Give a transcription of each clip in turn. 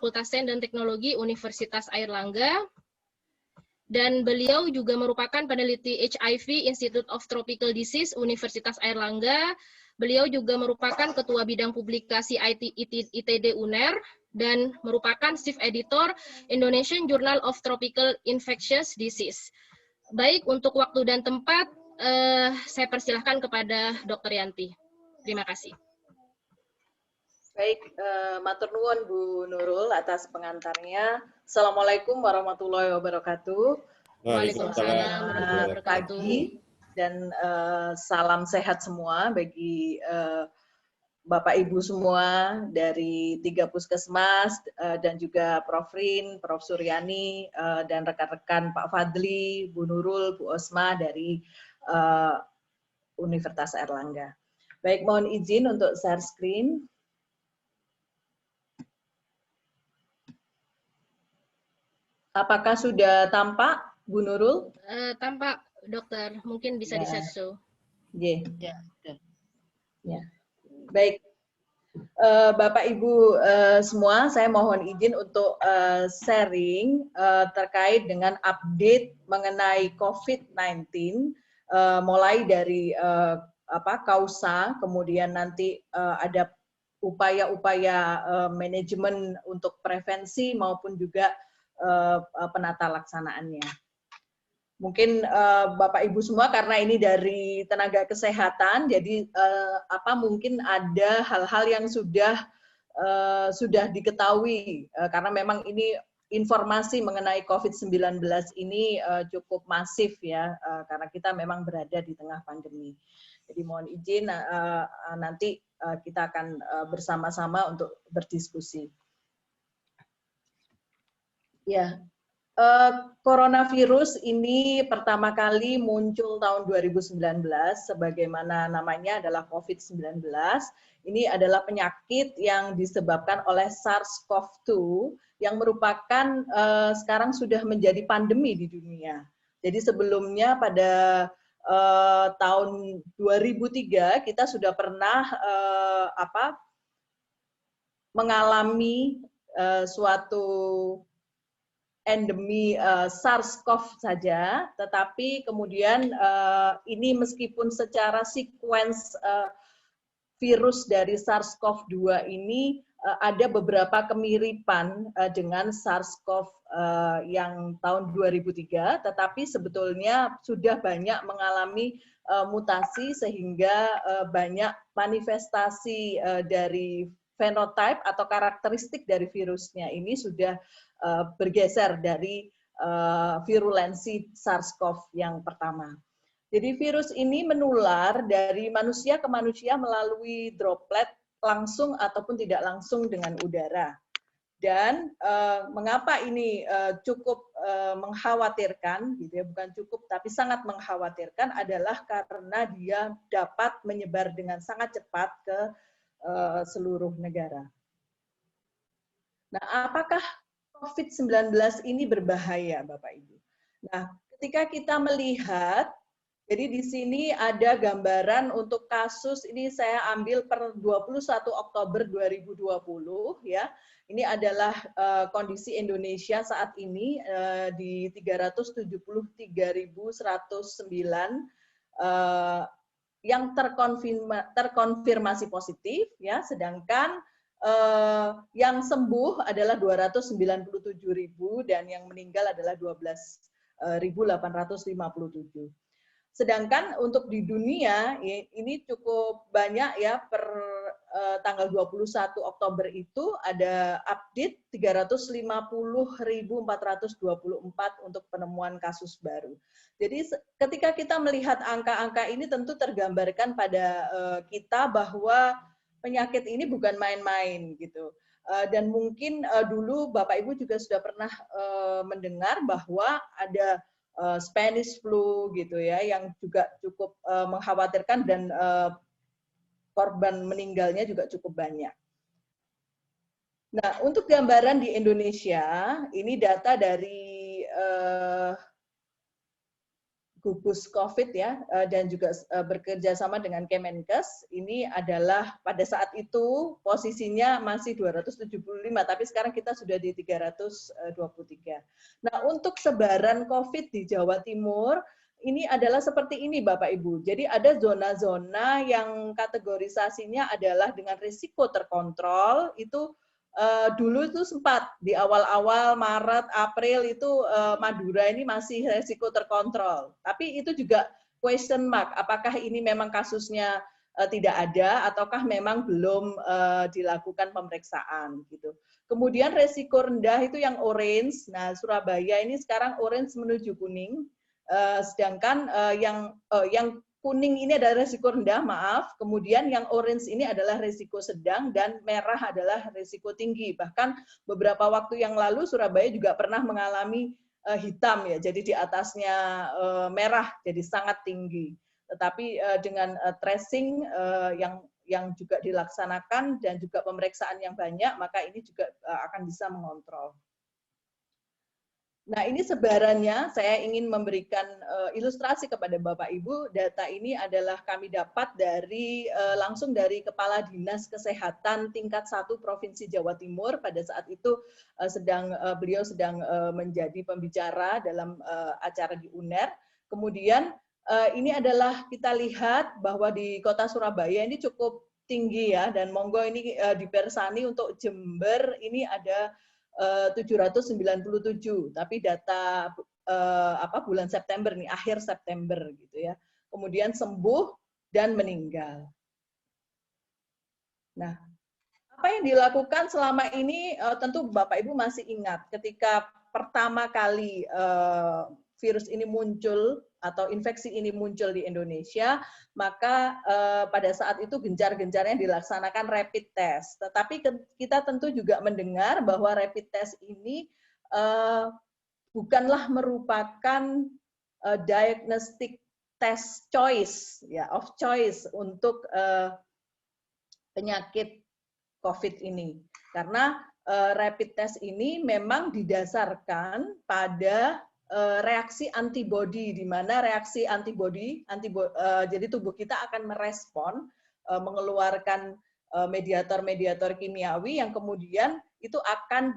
Fakultas Sains dan Teknologi Universitas Airlangga. Dan beliau juga merupakan peneliti HIV Institute of Tropical Disease Universitas Airlangga. Beliau juga merupakan Ketua Bidang Publikasi ITD UNER dan merupakan Chief Editor Indonesian Journal of Tropical Infectious Disease. Baik, untuk waktu dan tempat, saya persilahkan kepada Dr. Yanti. Terima kasih. Baik, matur nuwun Bu Nurul atas pengantarnya. Assalamualaikum warahmatullahi wabarakatuh. Waalaikumsalam warahmatullahi wabarakatuh. Pagi dan salam sehat semua bagi Bapak Ibu semua dari 3 Puskesmas dan juga Prof. Rin, Prof. Suryani dan rekan-rekan Pak Fadli, Bu Nurul, Bu Osma dari Universitas Airlangga. Baik, mohon izin untuk share screen. Apakah sudah tampak, Bu Nurul? Tampak, Dokter. Mungkin bisa Ya. di-share show. Yeah. Ya, sudah. Ya. Baik, Bapak Ibu semua, saya mohon izin untuk sharing terkait dengan update mengenai COVID-19, mulai dari kausa, kemudian nanti ada upaya-upaya manajemen untuk prevensi maupun juga penata laksanaannya. Mungkin Bapak Ibu semua karena ini dari tenaga kesehatan, jadi mungkin ada hal-hal yang sudah diketahui karena memang ini informasi mengenai COVID-19 ini cukup masif ya, karena kita memang berada di tengah pandemi. Jadi mohon izin nanti kita akan bersama-sama untuk berdiskusi. Ya. Coronavirus ini pertama kali muncul tahun 2019, sebagaimana namanya adalah COVID-19. Ini adalah penyakit yang disebabkan oleh SARS-CoV-2 yang merupakan sekarang sudah menjadi pandemi di dunia. Jadi sebelumnya pada tahun 2003 kita sudah pernah mengalami suatu endemi SARS-CoV saja, tetapi kemudian ini meskipun secara sequence virus dari SARS-CoV-2 ini ada beberapa kemiripan dengan SARS-CoV yang tahun 2003, tetapi sebetulnya sudah banyak mengalami mutasi sehingga banyak manifestasi dari fenotype atau karakteristik dari virusnya ini sudah bergeser dari virulensi SARS-CoV yang pertama. Jadi virus ini menular dari manusia ke manusia melalui droplet langsung ataupun tidak langsung dengan udara. Dan mengapa ini cukup mengkhawatirkan, gitu ya, bukan cukup tapi sangat mengkhawatirkan adalah karena dia dapat menyebar dengan sangat cepat ke seluruh negara. Nah, apakah COVID-19 ini berbahaya, Bapak Ibu? Nah, ketika kita melihat, jadi di sini ada gambaran untuk kasus, ini saya ambil per 21 Oktober 2020, ya. Ini adalah kondisi Indonesia saat ini di 373.109 yang terkonfirmasi positif, ya, sedangkan yang sembuh adalah 297.000 dan yang meninggal adalah 12.857. Sedangkan untuk di dunia ini cukup banyak ya, per tanggal 21 Oktober itu ada update 350.424 untuk penemuan kasus baru. Jadi ketika kita melihat angka-angka ini tentu tergambarkan pada kita bahwa penyakit ini bukan main-main gitu. Dan mungkin dulu Bapak Ibu juga sudah pernah mendengar bahwa ada Spanish flu gitu ya, yang juga cukup mengkhawatirkan dan korban meninggalnya juga cukup banyak. Nah, untuk gambaran di Indonesia, ini data dari gugus COVID ya, dan juga bekerja sama dengan Kemenkes. Ini adalah pada saat itu posisinya masih 275, tapi sekarang kita sudah di 323. Nah, untuk sebaran COVID di Jawa Timur, ini adalah seperti ini Bapak Ibu. Jadi ada zona-zona yang kategorisasinya adalah dengan risiko terkontrol, itu dulu itu sempat di awal-awal Maret, April itu Madura ini masih resiko terkontrol. Tapi itu juga question mark, apakah ini memang kasusnya tidak ada ataukah memang belum dilakukan pemeriksaan gitu. Kemudian resiko rendah itu yang orange. Nah, Surabaya ini sekarang orange menuju kuning. Sedangkan yang kuning ini adalah risiko rendah, maaf. Kemudian yang orange ini adalah risiko sedang dan merah adalah risiko tinggi. Bahkan beberapa waktu yang lalu Surabaya juga pernah mengalami hitam ya, jadi di atasnya merah, jadi sangat tinggi. Tetapi dengan tracing yang juga dilaksanakan dan juga pemeriksaan yang banyak, maka ini juga akan bisa mengontrol. Nah, ini sebarannya, saya ingin memberikan ilustrasi kepada Bapak Ibu. Data ini adalah kami dapat dari langsung dari Kepala Dinas Kesehatan tingkat 1 Provinsi Jawa Timur. Pada saat itu beliau sedang menjadi pembicara dalam acara di UNER. Kemudian ini adalah kita lihat bahwa di Kota Surabaya ini cukup tinggi ya, dan monggo ini dipersani untuk Jember ini ada 797, tapi data bulan September nih, akhir September gitu ya. Kemudian sembuh dan meninggal. Nah, apa yang dilakukan selama ini tentu Bapak Ibu masih ingat ketika pertama kali virus ini muncul atau infeksi ini muncul di Indonesia, maka pada saat itu gencar-gencarnya dilaksanakan rapid test. Tetapi kita tentu juga mendengar bahwa rapid test ini bukanlah merupakan diagnostic test choice, ya, of choice untuk penyakit COVID ini. Karena rapid test ini memang didasarkan pada reaksi antibodi, di mana reaksi antibodi, jadi tubuh kita akan merespon, mengeluarkan mediator-mediator kimiawi yang kemudian itu akan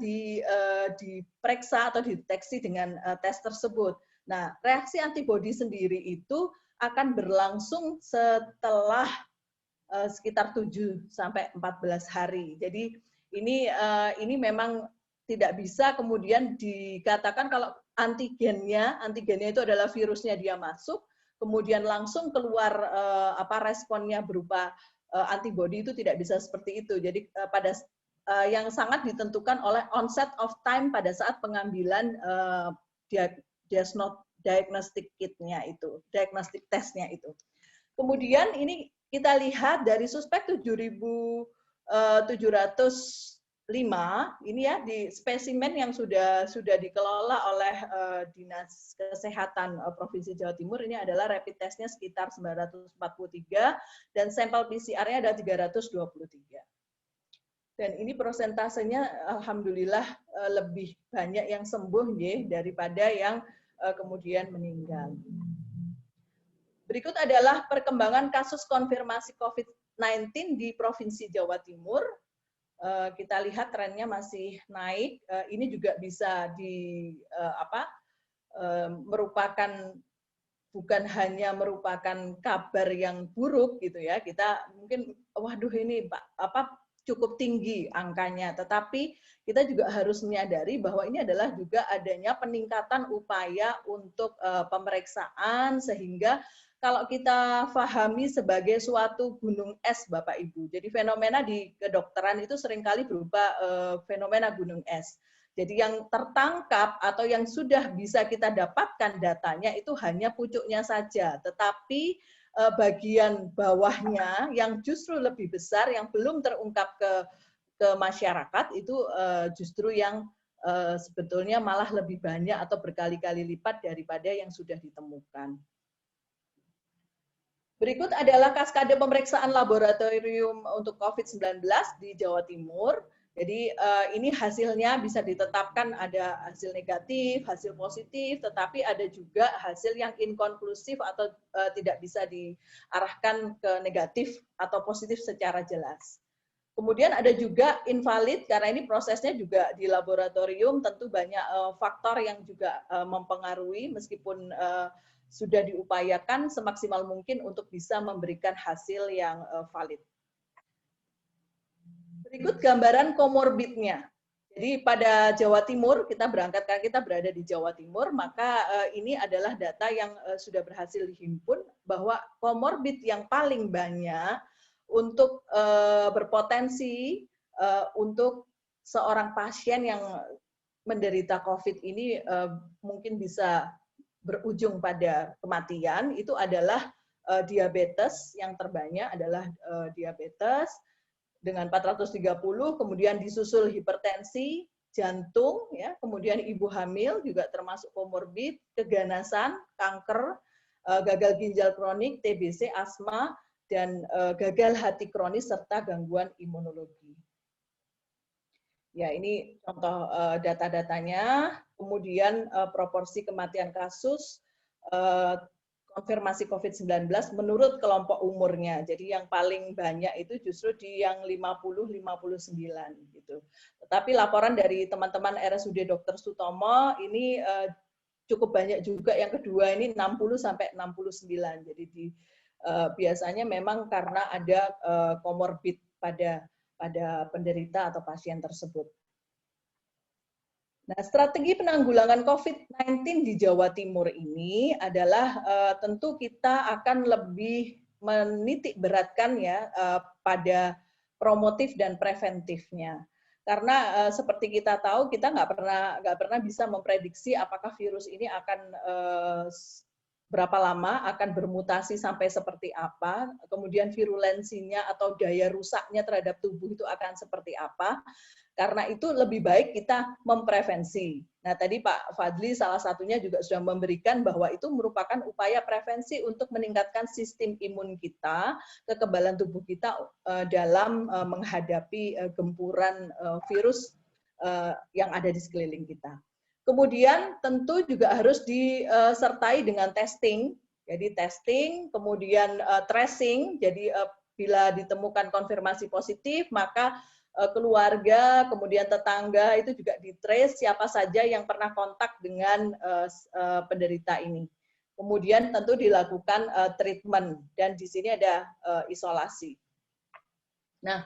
diperiksa atau dideteksi dengan tes tersebut. Nah, reaksi antibodi sendiri itu akan berlangsung setelah sekitar 7 sampai 14 hari. Jadi ini memang tidak bisa kemudian dikatakan kalau antigennya itu adalah virusnya dia masuk, kemudian langsung keluar responnya berupa antibodi, itu tidak bisa seperti itu. Jadi pada yang sangat ditentukan oleh onset of time pada saat pengambilan diagnostic kitnya itu, diagnostic testnya itu. Kemudian ini kita lihat dari suspek 7.705 ini ya, di spesimen yang sudah dikelola oleh Dinas Kesehatan Provinsi Jawa Timur, ini adalah rapid testnya sekitar 943 dan sampel PCR-nya ada 323. Dan ini persentasenya alhamdulillah lebih banyak yang sembuh ya, daripada yang kemudian meninggal. Berikut adalah perkembangan kasus konfirmasi COVID-19 di Provinsi Jawa Timur. Kita lihat trennya masih naik. Ini juga bisa merupakan, bukan hanya merupakan kabar yang buruk gitu ya. Kita mungkin waduh ini cukup tinggi angkanya, tetapi kita juga harus menyadari bahwa ini adalah juga adanya peningkatan upaya untuk pemeriksaan, sehingga kalau kita pahami sebagai suatu gunung es, Bapak Ibu. Jadi fenomena di kedokteran itu seringkali berupa fenomena gunung es. Jadi yang tertangkap atau yang sudah bisa kita dapatkan datanya itu hanya pucuknya saja, tetapi bagian bawahnya yang justru lebih besar, yang belum terungkap ke masyarakat, itu justru yang sebetulnya malah lebih banyak atau berkali-kali lipat daripada yang sudah ditemukan. Berikut adalah kaskade pemeriksaan laboratorium untuk COVID-19 di Jawa Timur. Jadi ini hasilnya bisa ditetapkan ada hasil negatif, hasil positif, tetapi ada juga hasil yang inkonklusif atau tidak bisa diarahkan ke negatif atau positif secara jelas. Kemudian ada juga invalid, karena ini prosesnya juga di laboratorium, tentu banyak faktor yang juga mempengaruhi, meskipun sudah diupayakan semaksimal mungkin untuk bisa memberikan hasil yang valid. Berikut gambaran komorbidnya. Jadi pada Jawa Timur, kita berangkat karena kita berada di Jawa Timur, maka ini adalah data yang sudah berhasil dihimpun bahwa komorbid yang paling banyak untuk berpotensi untuk seorang pasien yang menderita COVID ini mungkin bisa berujung pada kematian, itu adalah diabetes. Yang terbanyak adalah diabetes dengan 430, kemudian disusul hipertensi, jantung, ya, kemudian ibu hamil juga termasuk komorbid, keganasan, kanker, gagal ginjal kronik, TBC, asma, dan gagal hati kronis serta gangguan imunologi. Ya, ini contoh data-datanya. Kemudian proporsi kematian kasus konfirmasi COVID-19 menurut kelompok umurnya. Jadi yang paling banyak itu justru di yang 50-59 gitu. Tetapi laporan dari teman-teman RSUD Dr. Sutomo ini cukup banyak juga, yang kedua ini 60 sampai 69. Jadi biasanya memang karena ada komorbid pada penderita atau pasien tersebut. Nah, strategi penanggulangan COVID-19 di Jawa Timur ini adalah tentu kita akan lebih menitik beratkan ya pada promotif dan preventifnya. Karena seperti kita tahu, kita nggak pernah bisa memprediksi apakah virus ini akan berapa lama, akan bermutasi sampai seperti apa, kemudian virulensinya atau daya rusaknya terhadap tubuh itu akan seperti apa. Karena itu lebih baik kita memprevensi. Nah, tadi Pak Fadli salah satunya juga sudah memberikan bahwa itu merupakan upaya prevensi untuk meningkatkan sistem imun kita, kekebalan tubuh kita dalam menghadapi gempuran virus yang ada di sekeliling kita. Kemudian tentu juga harus disertai dengan testing. Jadi testing, kemudian tracing. Jadi bila ditemukan konfirmasi positif, maka keluarga, kemudian tetangga itu juga di-trace siapa saja yang pernah kontak dengan penderita ini. Kemudian tentu dilakukan treatment, dan di sini ada isolasi. Nah,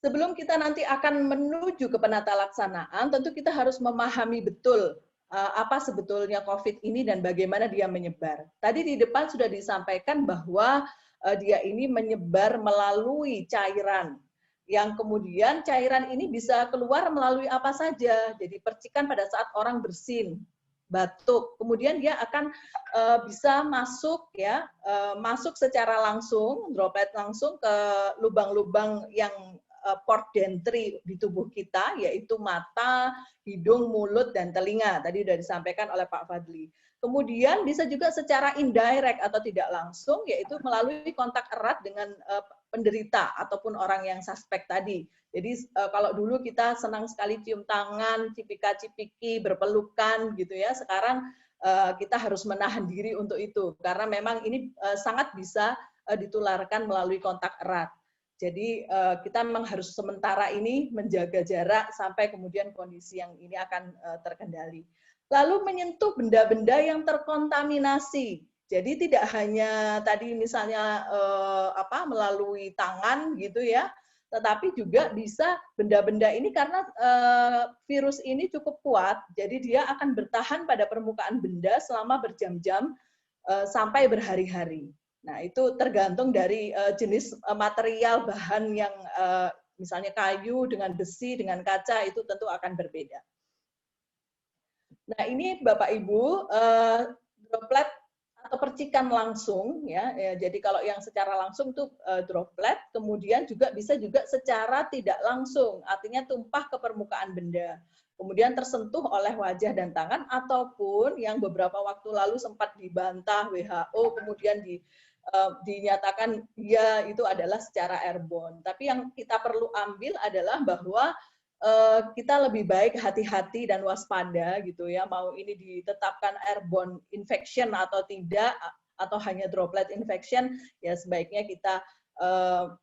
sebelum kita nanti akan menuju ke penata laksanaan, tentu kita harus memahami betul apa sebetulnya COVID ini dan bagaimana dia menyebar. Tadi di depan sudah disampaikan bahwa dia ini menyebar melalui cairan, yang kemudian cairan ini bisa keluar melalui apa saja. Jadi percikan pada saat orang bersin, batuk, kemudian dia akan bisa masuk ya, masuk secara langsung, droplet langsung ke lubang-lubang yang port d'entry di tubuh kita, yaitu mata, hidung, mulut, dan telinga. Tadi sudah disampaikan oleh Pak Fadli. Kemudian bisa juga secara indirect atau tidak langsung, yaitu melalui kontak erat dengan penderita ataupun orang yang suspek tadi. Jadi kalau dulu kita senang sekali cium tangan, cipika-cipiki, berpelukan gitu ya. Sekarang kita harus menahan diri untuk itu karena memang ini sangat bisa ditularkan melalui kontak erat. Jadi kita memang harus sementara ini menjaga jarak sampai kemudian kondisi yang ini akan terkendali. Lalu menyentuh benda-benda yang terkontaminasi. Jadi tidak hanya tadi misalnya melalui tangan gitu ya, tetapi juga bisa benda-benda ini karena virus ini cukup kuat, jadi dia akan bertahan pada permukaan benda selama berjam-jam sampai berhari-hari. Nah, itu tergantung dari jenis material bahan yang misalnya kayu dengan besi dengan kaca itu tentu akan berbeda. Nah, ini Bapak Ibu droplet atau percikan langsung ya. Jadi kalau yang secara langsung itu droplet, kemudian juga bisa juga secara tidak langsung, artinya tumpah ke permukaan benda. Kemudian tersentuh oleh wajah dan tangan, ataupun yang beberapa waktu lalu sempat dibantah WHO, kemudian dinyatakan dia itu adalah secara airborne. Tapi yang kita perlu ambil adalah bahwa kita lebih baik hati-hati dan waspada gitu ya, mau ini ditetapkan airborne infection atau tidak, atau hanya droplet infection, ya sebaiknya kita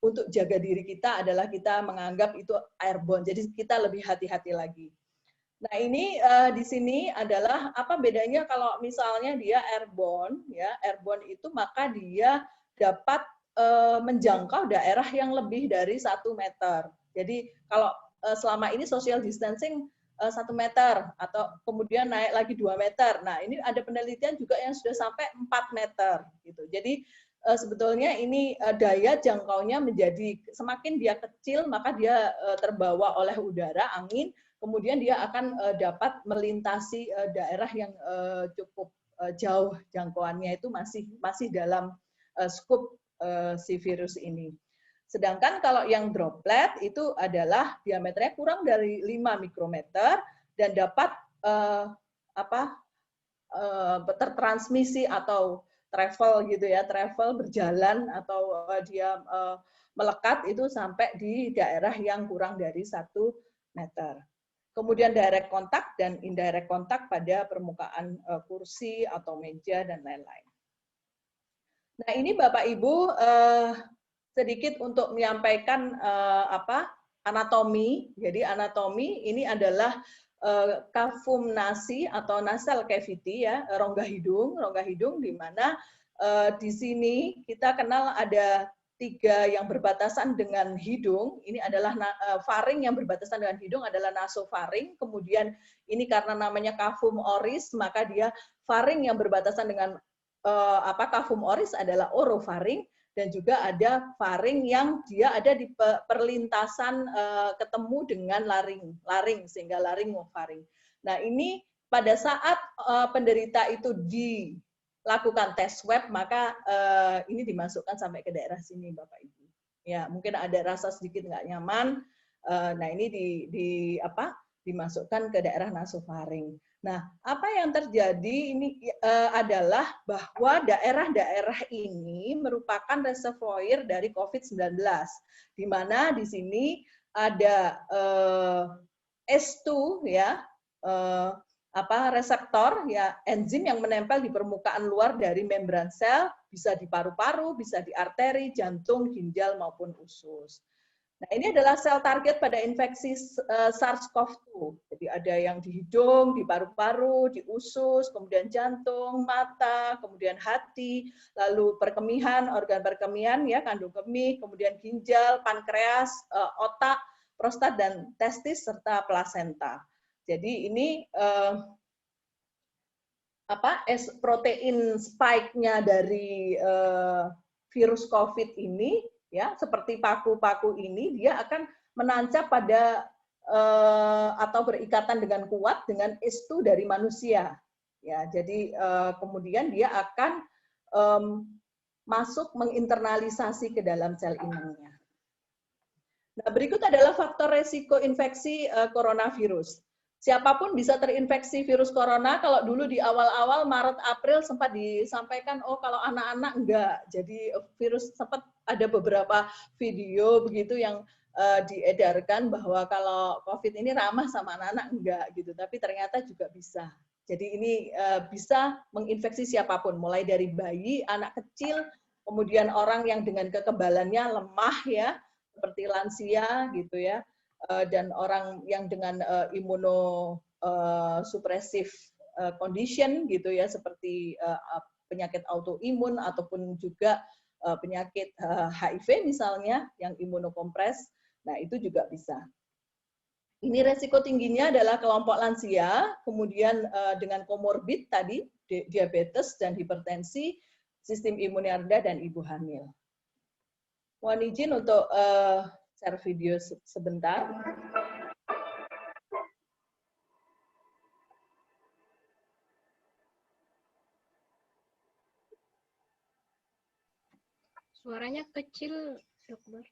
untuk jaga diri kita adalah kita menganggap itu airborne, jadi kita lebih hati-hati lagi. Nah ini di sini adalah apa bedanya kalau misalnya dia airborne, ya airborne itu maka dia dapat menjangkau daerah yang lebih dari 1 meter. Jadi kalau selama ini social distancing 1 meter atau kemudian naik lagi 2 meter. Nah ini ada penelitian juga yang sudah sampai 4 meter gitu. Jadi sebetulnya ini daya jangkaunya menjadi semakin dia kecil maka dia terbawa oleh udara, angin, kemudian dia akan dapat melintasi daerah yang cukup jauh, jangkauannya itu masih dalam skup si virus ini. Sedangkan kalau yang droplet itu adalah diameternya kurang dari 5 mikrometer dan dapat tertransmisi atau travel gitu ya, travel berjalan atau dia melekat itu sampai di daerah yang kurang dari 1 meter. Kemudian direct contact dan indirect contact pada permukaan kursi atau meja dan lain-lain. Nah ini Bapak Ibu sedikit untuk menyampaikan anatomi. Jadi anatomi ini adalah kafum nasi atau nasal cavity ya, rongga hidung di mana di sini kita kenal ada 3 yang berbatasan dengan hidung. Ini adalah faring yang berbatasan dengan hidung adalah nasofaring. Kemudian ini karena namanya kafum oris maka dia faring yang berbatasan dengan kafum oris adalah orofaring. Dan juga ada faring yang dia ada di perlintasan ketemu dengan laring sehingga laringofaring. Nah ini pada saat penderita itu dilakukan tes swab maka ini dimasukkan sampai ke daerah sini Bapak Ibu. Ya mungkin ada rasa sedikit nggak nyaman. Nah ini dimasukkan ke daerah nasofaring. Nah, apa yang terjadi ini adalah bahwa daerah-daerah ini merupakan reservoir dari COVID-19, di mana di sini ada S2 ya, reseptor ya, enzim yang menempel di permukaan luar dari membran sel, bisa di paru-paru, bisa di arteri, jantung, ginjal maupun usus. Nah, ini adalah sel target pada infeksi SARS-CoV-2. Jadi ada yang di hidung, di paru-paru, di usus, kemudian jantung, mata, kemudian hati, lalu perkemihan, organ perkemihan, ya, kandung kemih, kemudian ginjal, pankreas, otak, prostat, dan testis, serta plasenta. Jadi ini protein spike-nya dari virus COVID ini, ya seperti paku-paku ini dia akan menancap pada atau berikatan dengan kuat dengan S2 dari manusia. Ya, jadi kemudian dia akan masuk menginternalisasi ke dalam sel inangnya. Nah, berikut adalah faktor resiko infeksi coronavirus. Siapapun bisa terinfeksi virus corona. Kalau dulu di awal-awal Maret April sempat disampaikan, oh kalau anak-anak enggak. Jadi virus sempat ada beberapa video begitu yang diedarkan bahwa kalau COVID ini ramah sama anak-anak enggak gitu. Tapi ternyata juga bisa. Jadi ini bisa menginfeksi siapapun, mulai dari bayi, anak kecil, kemudian orang yang dengan kekebalannya lemah ya, seperti lansia gitu ya. Dan orang yang dengan imunosupresif condition gitu ya, seperti penyakit autoimun ataupun juga penyakit HIV misalnya yang imunokompres, nah itu juga bisa. Ini resiko tingginya adalah kelompok lansia, kemudian dengan komorbid tadi, diabetes dan hipertensi, sistem imunnya rendah, dan ibu hamil. Mohon izin untuk share video sebentar. Suaranya kecil, Dokter.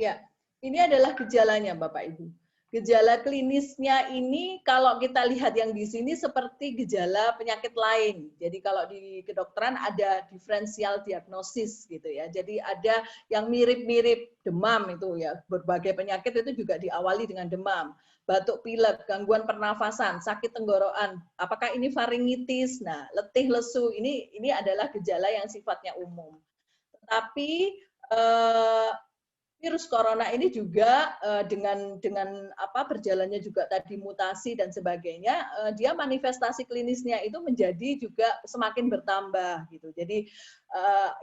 Ya, ini adalah gejalanya Bapak Ibu. Gejala klinisnya ini kalau kita lihat yang di sini seperti gejala penyakit lain. Jadi kalau di kedokteran ada diferensial diagnosis gitu ya. Jadi ada yang mirip-mirip demam itu ya. Berbagai penyakit itu juga diawali dengan demam. Batuk pilek, gangguan pernafasan, sakit tenggorokan. Apakah ini faringitis? Nah, letih lesu ini adalah gejala yang sifatnya umum. Tetapi virus corona ini juga dengan apa berjalannya juga tadi mutasi dan sebagainya, dia manifestasi klinisnya itu menjadi juga semakin bertambah gitu. Jadi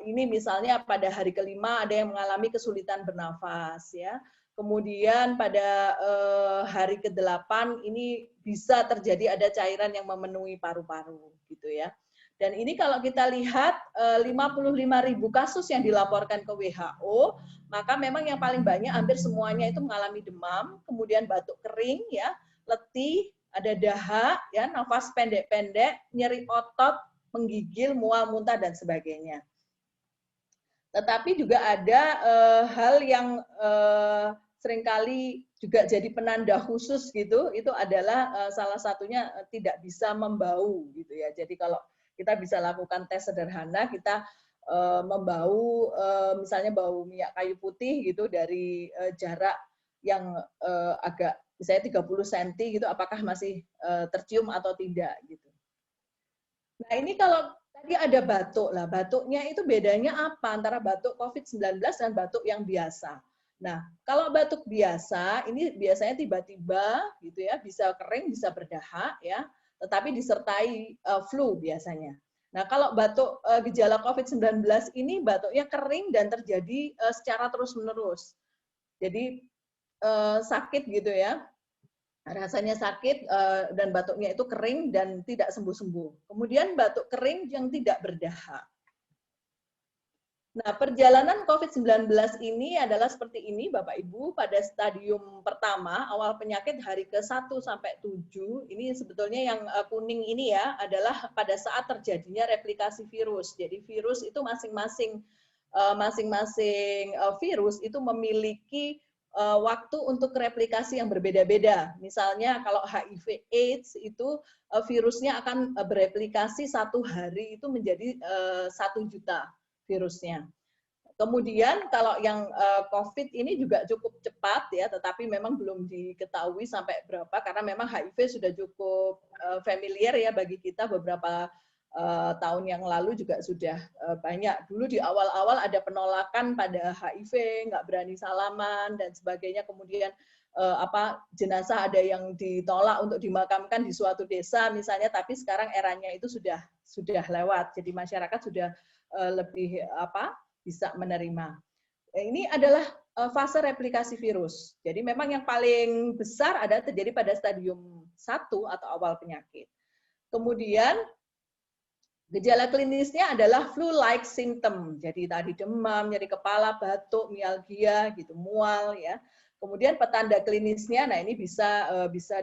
ini misalnya pada hari kelima ada yang mengalami kesulitan bernafas ya. Kemudian pada hari ke-8 ini bisa terjadi ada cairan yang memenuhi paru-paru gitu ya. Dan ini kalau kita lihat 55.000 kasus yang dilaporkan ke WHO, maka memang yang paling banyak hampir semuanya itu mengalami demam, kemudian batuk kering ya, letih, ada dahak ya, nafas pendek-pendek, nyeri otot, menggigil, mual, muntah dan sebagainya. Tetapi juga ada hal yang seringkali juga jadi penanda khusus gitu, itu adalah salah satunya tidak bisa membau gitu ya. Jadi kalau kita bisa lakukan tes sederhana, kita membau misalnya bau minyak kayu putih gitu dari jarak yang agak misalnya 30 cm gitu, apakah masih tercium atau tidak gitu. Nah ini kalau tadi ada batuk lah, batuknya itu bedanya apa antara batuk COVID-19 dan batuk yang biasa. Nah kalau batuk biasa ini biasanya tiba-tiba gitu ya, bisa kering, bisa berdahak ya, tetapi disertai flu biasanya. Nah, kalau batuk gejala COVID-19 ini batuknya kering dan terjadi secara terus-menerus. Jadi sakit gitu ya, rasanya sakit dan batuknya itu kering dan tidak sembuh-sembuh. Kemudian batuk kering yang tidak berdahak. Nah, perjalanan COVID-19 ini adalah seperti ini, Bapak Ibu, pada stadium pertama, awal penyakit hari ke-1 sampai 7, ini sebetulnya yang kuning ini ya, adalah pada saat terjadinya replikasi virus. Jadi virus itu masing-masing virus itu memiliki waktu untuk replikasi yang berbeda-beda. Misalnya kalau HIV AIDS itu virusnya akan bereplikasi 1 hari itu menjadi 1 juta virusnya. Kemudian kalau yang COVID ini juga cukup cepat ya, tetapi memang belum diketahui sampai berapa karena memang HIV sudah cukup familiar ya bagi kita, beberapa tahun yang lalu juga sudah banyak. Dulu di awal-awal ada penolakan pada HIV, nggak berani salaman dan sebagainya. Kemudian jenazah ada yang ditolak untuk dimakamkan di suatu desa misalnya, tapi sekarang eranya itu sudah lewat. Jadi masyarakat sudah lebih bisa menerima. Ini adalah fase replikasi virus. Jadi memang yang paling besar ada terjadi pada stadium 1 atau awal penyakit. Kemudian gejala klinisnya adalah flu-like symptom. Jadi tadi demam, nyeri kepala, batuk, mialgia, gitu, mual ya. Kemudian petanda klinisnya, nah ini bisa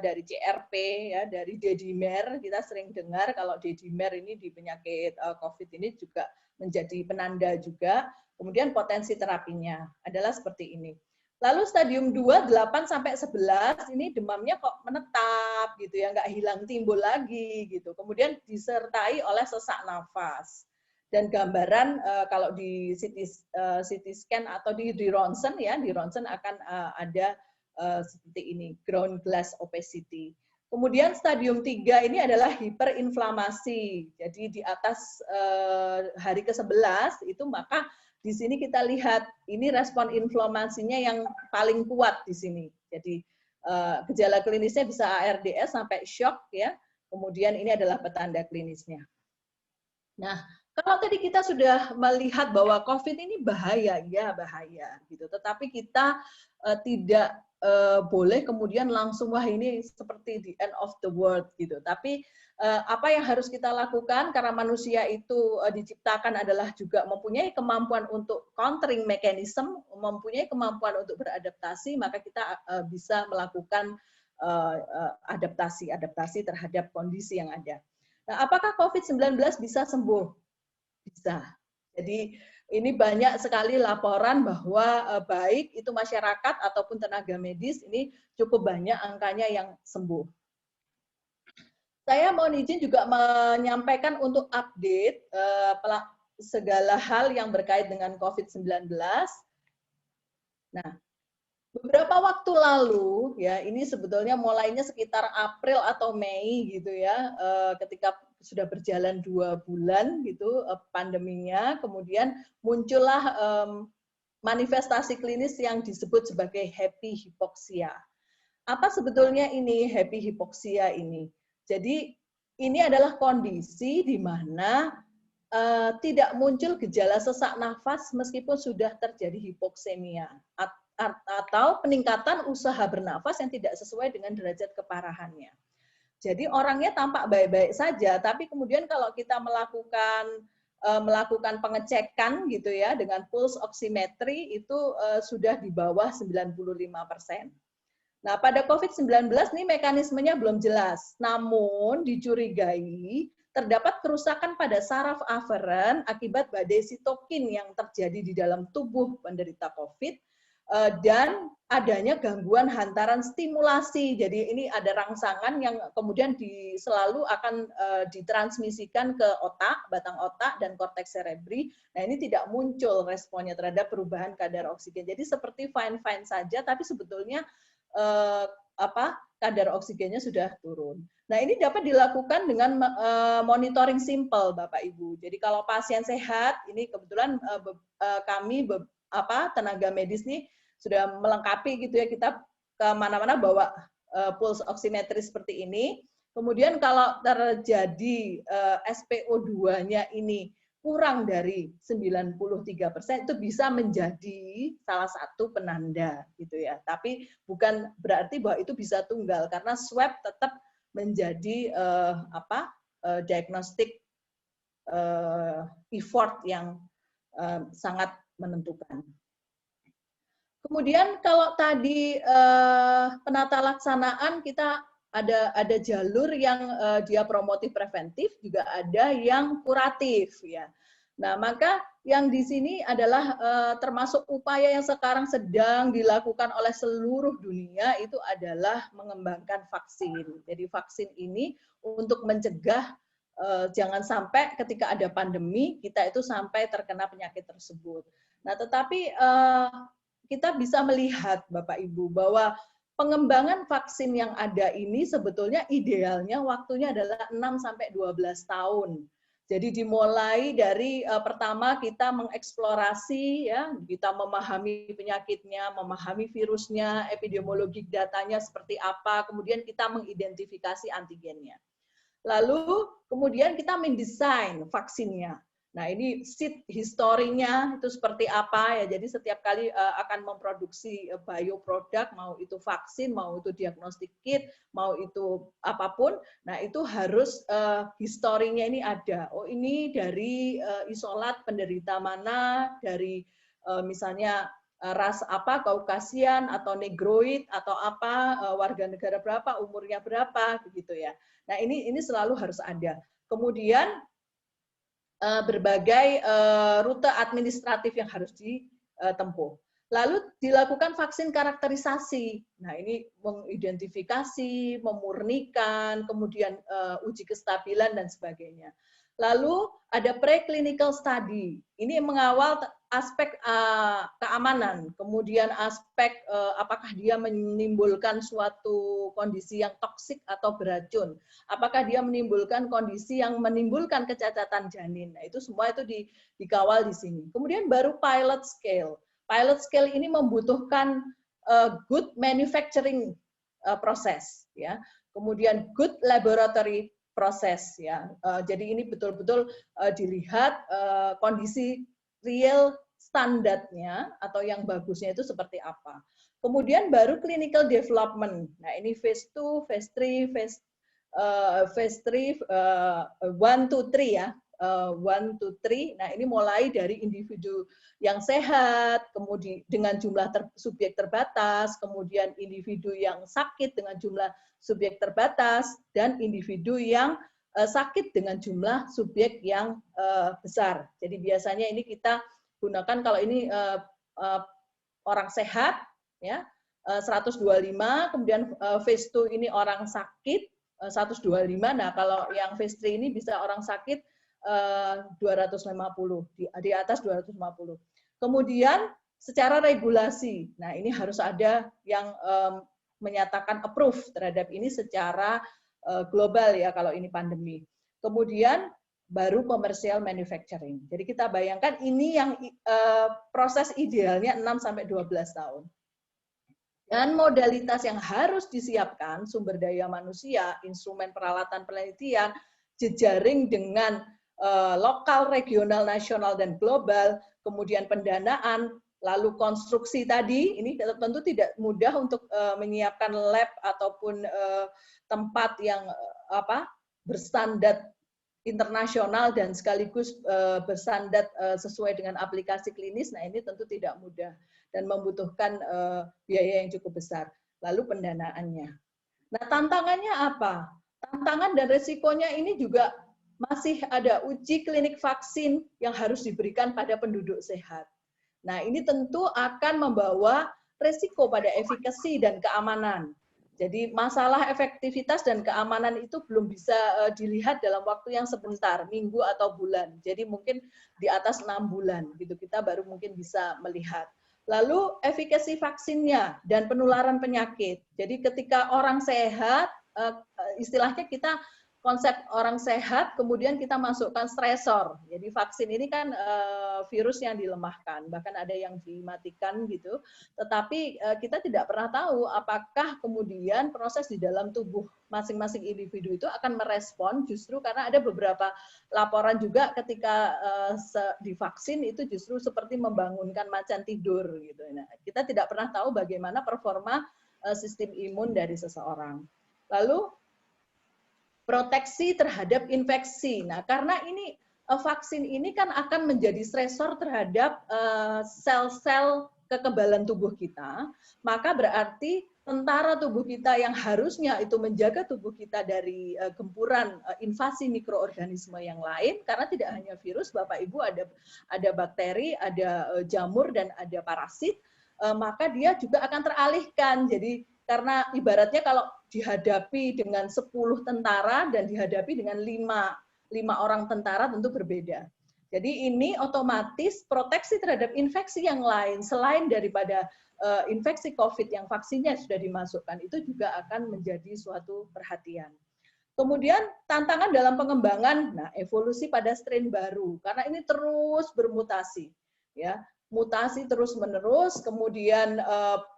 dari CRP ya, dari D-dimer. Kita sering dengar kalau D-dimer ini di penyakit COVID ini juga menjadi penanda juga. Kemudian potensi terapinya adalah seperti ini. Lalu stadium 2, 8 sampai 11, ini demamnya kok menetap gitu ya, nggak hilang timbul lagi gitu. Kemudian disertai oleh sesak nafas. Dan gambaran kalau di CT scan atau di ronsen ya, di ronsen akan ada seperti ini, ground glass opacity. Kemudian stadium 3 ini adalah hiperinflamasi. Jadi di atas hari ke-11 itu maka di sini kita lihat ini respon inflamasinya yang paling kuat di sini. Jadi gejala klinisnya bisa ARDS sampai shock ya. Kemudian ini adalah petanda klinisnya. Nah, kalau tadi kita sudah melihat bahwa COVID ini bahaya, ya bahaya gitu. Tetapi kita tidak boleh kemudian langsung wah ini seperti the end of the world gitu. Tapi apa yang harus kita lakukan karena manusia itu diciptakan adalah juga mempunyai kemampuan untuk countering mechanism, mempunyai kemampuan untuk beradaptasi, maka kita bisa melakukan adaptasi terhadap kondisi yang ada. Nah, apakah COVID-19 bisa sembuh? Bisa. Jadi Ini banyak sekali laporan bahwa baik itu masyarakat ataupun tenaga medis ini cukup banyak angkanya yang sembuh. Saya mohon izin juga menyampaikan untuk update segala hal yang berkait dengan COVID-19. Nah, beberapa waktu lalu, ya ini sebetulnya mulainya sekitar April atau Mei gitu ya, ketika sudah berjalan 2 bulan gitu pandeminya, kemudian muncullah manifestasi klinis yang disebut sebagai happy hypoxia. Apa sebetulnya ini happy hypoxia ini? Jadi ini adalah kondisi di mana tidak muncul gejala sesak nafas meskipun sudah terjadi hipoksemia atau peningkatan usaha bernafas yang tidak sesuai dengan derajat keparahannya. Jadi orangnya tampak baik-baik saja, tapi kemudian kalau kita melakukan pengecekan gitu ya dengan pulse oximetry itu sudah di bawah 95%. Nah, pada COVID-19 ini mekanismenya belum jelas, namun dicurigai terdapat kerusakan pada saraf aferen akibat badai sitokin yang terjadi di dalam tubuh penderita COVID dan adanya gangguan hantaran stimulasi. Jadi ini ada rangsangan yang kemudian selalu akan ditransmisikan ke otak, batang otak, dan korteks cerebri. Nah, ini tidak muncul responnya terhadap perubahan kadar oksigen. Jadi seperti fine-fine saja, tapi sebetulnya kadar oksigennya sudah turun. Nah, ini dapat dilakukan dengan monitoring simple, Bapak Ibu. Jadi kalau pasien sehat, ini kebetulan kami tenaga medis nih sudah melengkapi gitu ya, kita ke mana-mana bawa pulse oximetry seperti ini. Kemudian kalau terjadi SpO2-nya ini kurang dari 93% itu bisa menjadi salah satu penanda gitu ya. Tapi bukan berarti bahwa itu bisa tunggal karena swab tetap menjadi diagnostik effort yang sangat menentukan. Kemudian kalau tadi penata laksanaan kita ada jalur yang dia promotif preventif, juga ada yang kuratif ya. Nah, maka yang di sini adalah termasuk upaya yang sekarang sedang dilakukan oleh seluruh dunia itu adalah mengembangkan vaksin. Jadi vaksin ini untuk mencegah jangan sampai ketika ada pandemi kita itu sampai terkena penyakit tersebut. Nah, tetapi kita bisa melihat Bapak Ibu bahwa pengembangan vaksin yang ada ini sebetulnya idealnya waktunya adalah 6-12 tahun. Jadi dimulai dari pertama kita mengeksplorasi ya, kita memahami penyakitnya, memahami virusnya, epidemiologik datanya seperti apa, kemudian kita mengidentifikasi antigennya. Lalu kemudian kita mendesain vaksinnya. Nah, ini seed historinya itu seperti apa ya. Jadi setiap kali akan memproduksi bioproduk, mau itu vaksin, mau itu diagnostik kit, mau itu apapun. Nah, itu harus historinya ini ada. Oh, ini dari isolat penderita mana, dari misalnya ras apa, Kaukasian atau Negroid atau apa, warga negara berapa, umurnya berapa, begitu ya. Nah, ini selalu harus ada. Kemudian berbagai rute administratif yang harus ditempuh. Lalu dilakukan vaksin karakterisasi. Nah, ini mengidentifikasi, memurnikan, kemudian uji kestabilan dan sebagainya. Lalu ada preclinical study. Ini mengawal aspek keamanan, kemudian aspek apakah dia menimbulkan suatu kondisi yang toksik atau beracun, apakah dia menimbulkan kondisi yang menimbulkan kecacatan janin. Nah, itu semua itu dikawal di sini. Kemudian baru pilot scale. Pilot scale ini membutuhkan good manufacturing process, ya. Kemudian good laboratory proses ya. Jadi ini betul-betul dilihat kondisi real standarnya atau yang bagusnya itu seperti apa. Kemudian baru clinical development. Nah, ini phase 2, phase 3, phase 3, 1 to 3 ya. 1 to 3. Nah, ini mulai dari individu yang sehat, kemudian dengan jumlah subjek terbatas, kemudian individu yang sakit dengan jumlah subjek terbatas, dan individu yang sakit dengan jumlah subjek yang besar. Jadi biasanya ini kita gunakan kalau ini orang sehat, ya 125, kemudian phase 2 ini orang sakit 125. Nah, kalau yang phase 3 ini bisa orang sakit 250, di atas 250. Kemudian secara regulasi, nah ini harus ada yang menyatakan approve terhadap ini secara global ya kalau ini pandemi. Kemudian baru commercial manufacturing. Jadi kita bayangkan ini yang proses idealnya 6-12 tahun. Dan modalitas yang harus disiapkan, sumber daya manusia, instrumen peralatan penelitian, jejaring dengan lokal, regional, nasional, dan global, kemudian pendanaan, lalu konstruksi tadi, ini tentu tidak mudah untuk menyiapkan lab ataupun tempat yang berstandar internasional dan sekaligus bersandar sesuai dengan aplikasi klinis. Nah, ini tentu tidak mudah dan membutuhkan biaya yang cukup besar. Lalu pendanaannya. Nah, tantangannya apa? Tantangan dan resikonya ini juga masih ada uji klinik vaksin yang harus diberikan pada penduduk sehat. Nah, ini tentu akan membawa resiko pada efikasi dan keamanan. Jadi masalah efektivitas dan keamanan itu belum bisa dilihat dalam waktu yang sebentar, minggu atau bulan. Jadi mungkin di atas 6 bulan gitu kita baru mungkin bisa melihat. Lalu efikasi vaksinnya dan penularan penyakit. Jadi ketika orang sehat, istilahnya kita konsep orang sehat, kemudian kita masukkan stresor. Jadi vaksin ini kan virus yang dilemahkan, bahkan ada yang dimatikan gitu. Tetapi kita tidak pernah tahu apakah kemudian proses di dalam tubuh masing-masing individu itu akan merespon, justru karena ada beberapa laporan juga ketika divaksin itu justru seperti membangunkan macan tidur gitu. Nah, kita tidak pernah tahu bagaimana performa sistem imun dari seseorang. Lalu proteksi terhadap infeksi. Nah, karena ini vaksin ini kan akan menjadi stresor terhadap sel-sel kekebalan tubuh kita, maka berarti tentara tubuh kita yang harusnya itu menjaga tubuh kita dari gempuran invasi mikroorganisme yang lain, karena tidak hanya virus, Bapak Ibu, ada bakteri, ada jamur, dan ada parasit, maka dia juga akan teralihkan. Jadi karena ibaratnya kalau dihadapi dengan 10 tentara dan dihadapi dengan 5 orang tentara tentu berbeda. Jadi ini otomatis proteksi terhadap infeksi yang lain selain daripada infeksi COVID yang vaksinnya sudah dimasukkan itu juga akan menjadi suatu perhatian. Kemudian tantangan dalam pengembangan, nah evolusi pada strain baru karena ini terus bermutasi, ya. Mutasi terus-menerus, kemudian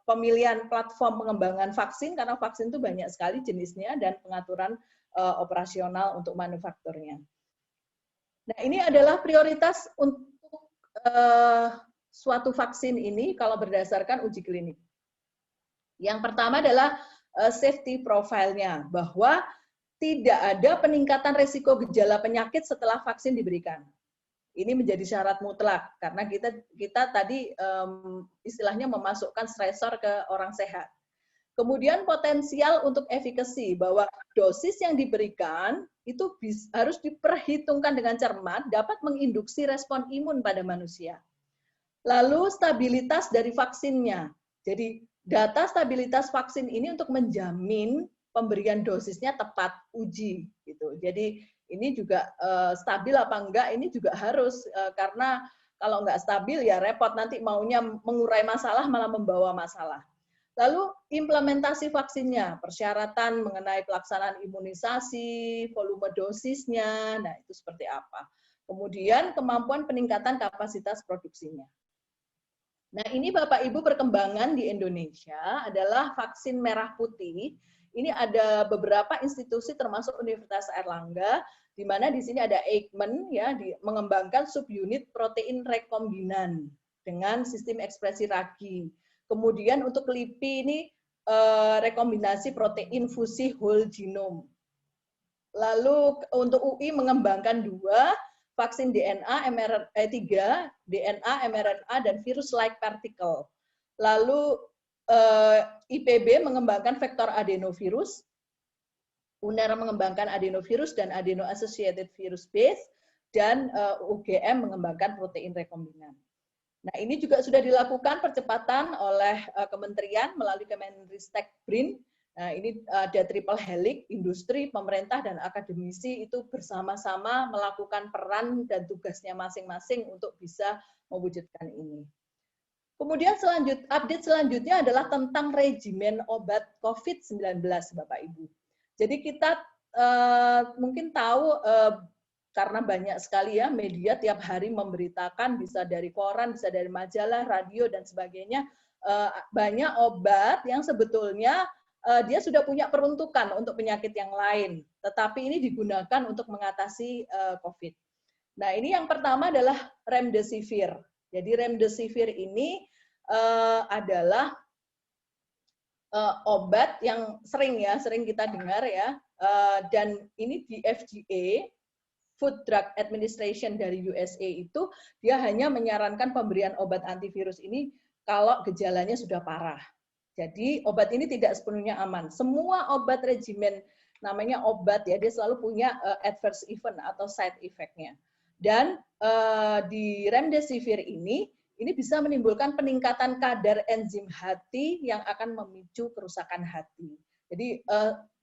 pemilihan platform pengembangan vaksin, karena vaksin itu banyak sekali jenisnya, dan pengaturan operasional untuk manufakturnya. Nah, ini adalah prioritas untuk suatu vaksin ini kalau berdasarkan uji klinik. Yang pertama adalah safety profile-nya, bahwa tidak ada peningkatan risiko gejala penyakit setelah vaksin diberikan. Ini menjadi syarat mutlak karena kita tadi istilahnya memasukkan stresor ke orang sehat. Kemudian potensial untuk efikasi, bahwa dosis yang diberikan itu harus diperhitungkan dengan cermat, dapat menginduksi respon imun pada manusia. Lalu stabilitas dari vaksinnya. Jadi data stabilitas vaksin ini untuk menjamin pemberian dosisnya tepat uji gitu. Jadi ini juga stabil apa enggak, ini juga harus, karena kalau enggak stabil ya repot, nanti maunya mengurai masalah malah membawa masalah. Lalu implementasi vaksinnya, persyaratan mengenai pelaksanaan imunisasi, volume dosisnya, nah itu seperti apa. Kemudian kemampuan peningkatan kapasitas produksinya. Nah ini Bapak Ibu perkembangan di Indonesia adalah vaksin merah putih. Ini ada beberapa institusi termasuk Universitas Airlangga, di mana di sini ada Eijkman ya, mengembangkan subunit protein rekombinan dengan sistem ekspresi ragi. Kemudian untuk LIPI ini rekombinasi protein fusi whole genome. Lalu untuk UI mengembangkan 2, vaksin DNA, mRNA, DNA, mRNA, dan virus-like particle. Lalu IPB mengembangkan vektor adenovirus, UNER mengembangkan adenovirus dan adeno-associated virus base, dan UGM mengembangkan protein rekombinan. Nah, ini juga sudah dilakukan percepatan oleh kementerian melalui Kemenristek BRIN. Nah, ini ada triple helix, industri, pemerintah, dan akademisi itu bersama-sama melakukan peran dan tugasnya masing-masing untuk bisa mewujudkan ini. Kemudian update selanjutnya adalah tentang regimen obat COVID-19, Bapak Ibu. Jadi kita mungkin tahu karena banyak sekali ya media tiap hari memberitakan, bisa dari koran, bisa dari majalah, radio, dan sebagainya, banyak obat yang sebetulnya dia sudah punya peruntukan untuk penyakit yang lain, tetapi ini digunakan untuk mengatasi COVID. Nah, ini yang pertama adalah remdesivir. Jadi remdesivir ini adalah obat yang sering kita dengar ya, dan ini di FDA, Food Drug Administration dari USA itu, dia hanya menyarankan pemberian obat antivirus ini kalau gejalanya sudah parah. Jadi obat ini tidak sepenuhnya aman. Semua obat regimen, namanya obat ya, dia selalu punya adverse event atau side effect-nya. Dan di remdesivir ini bisa menimbulkan peningkatan kadar enzim hati yang akan memicu kerusakan hati. Jadi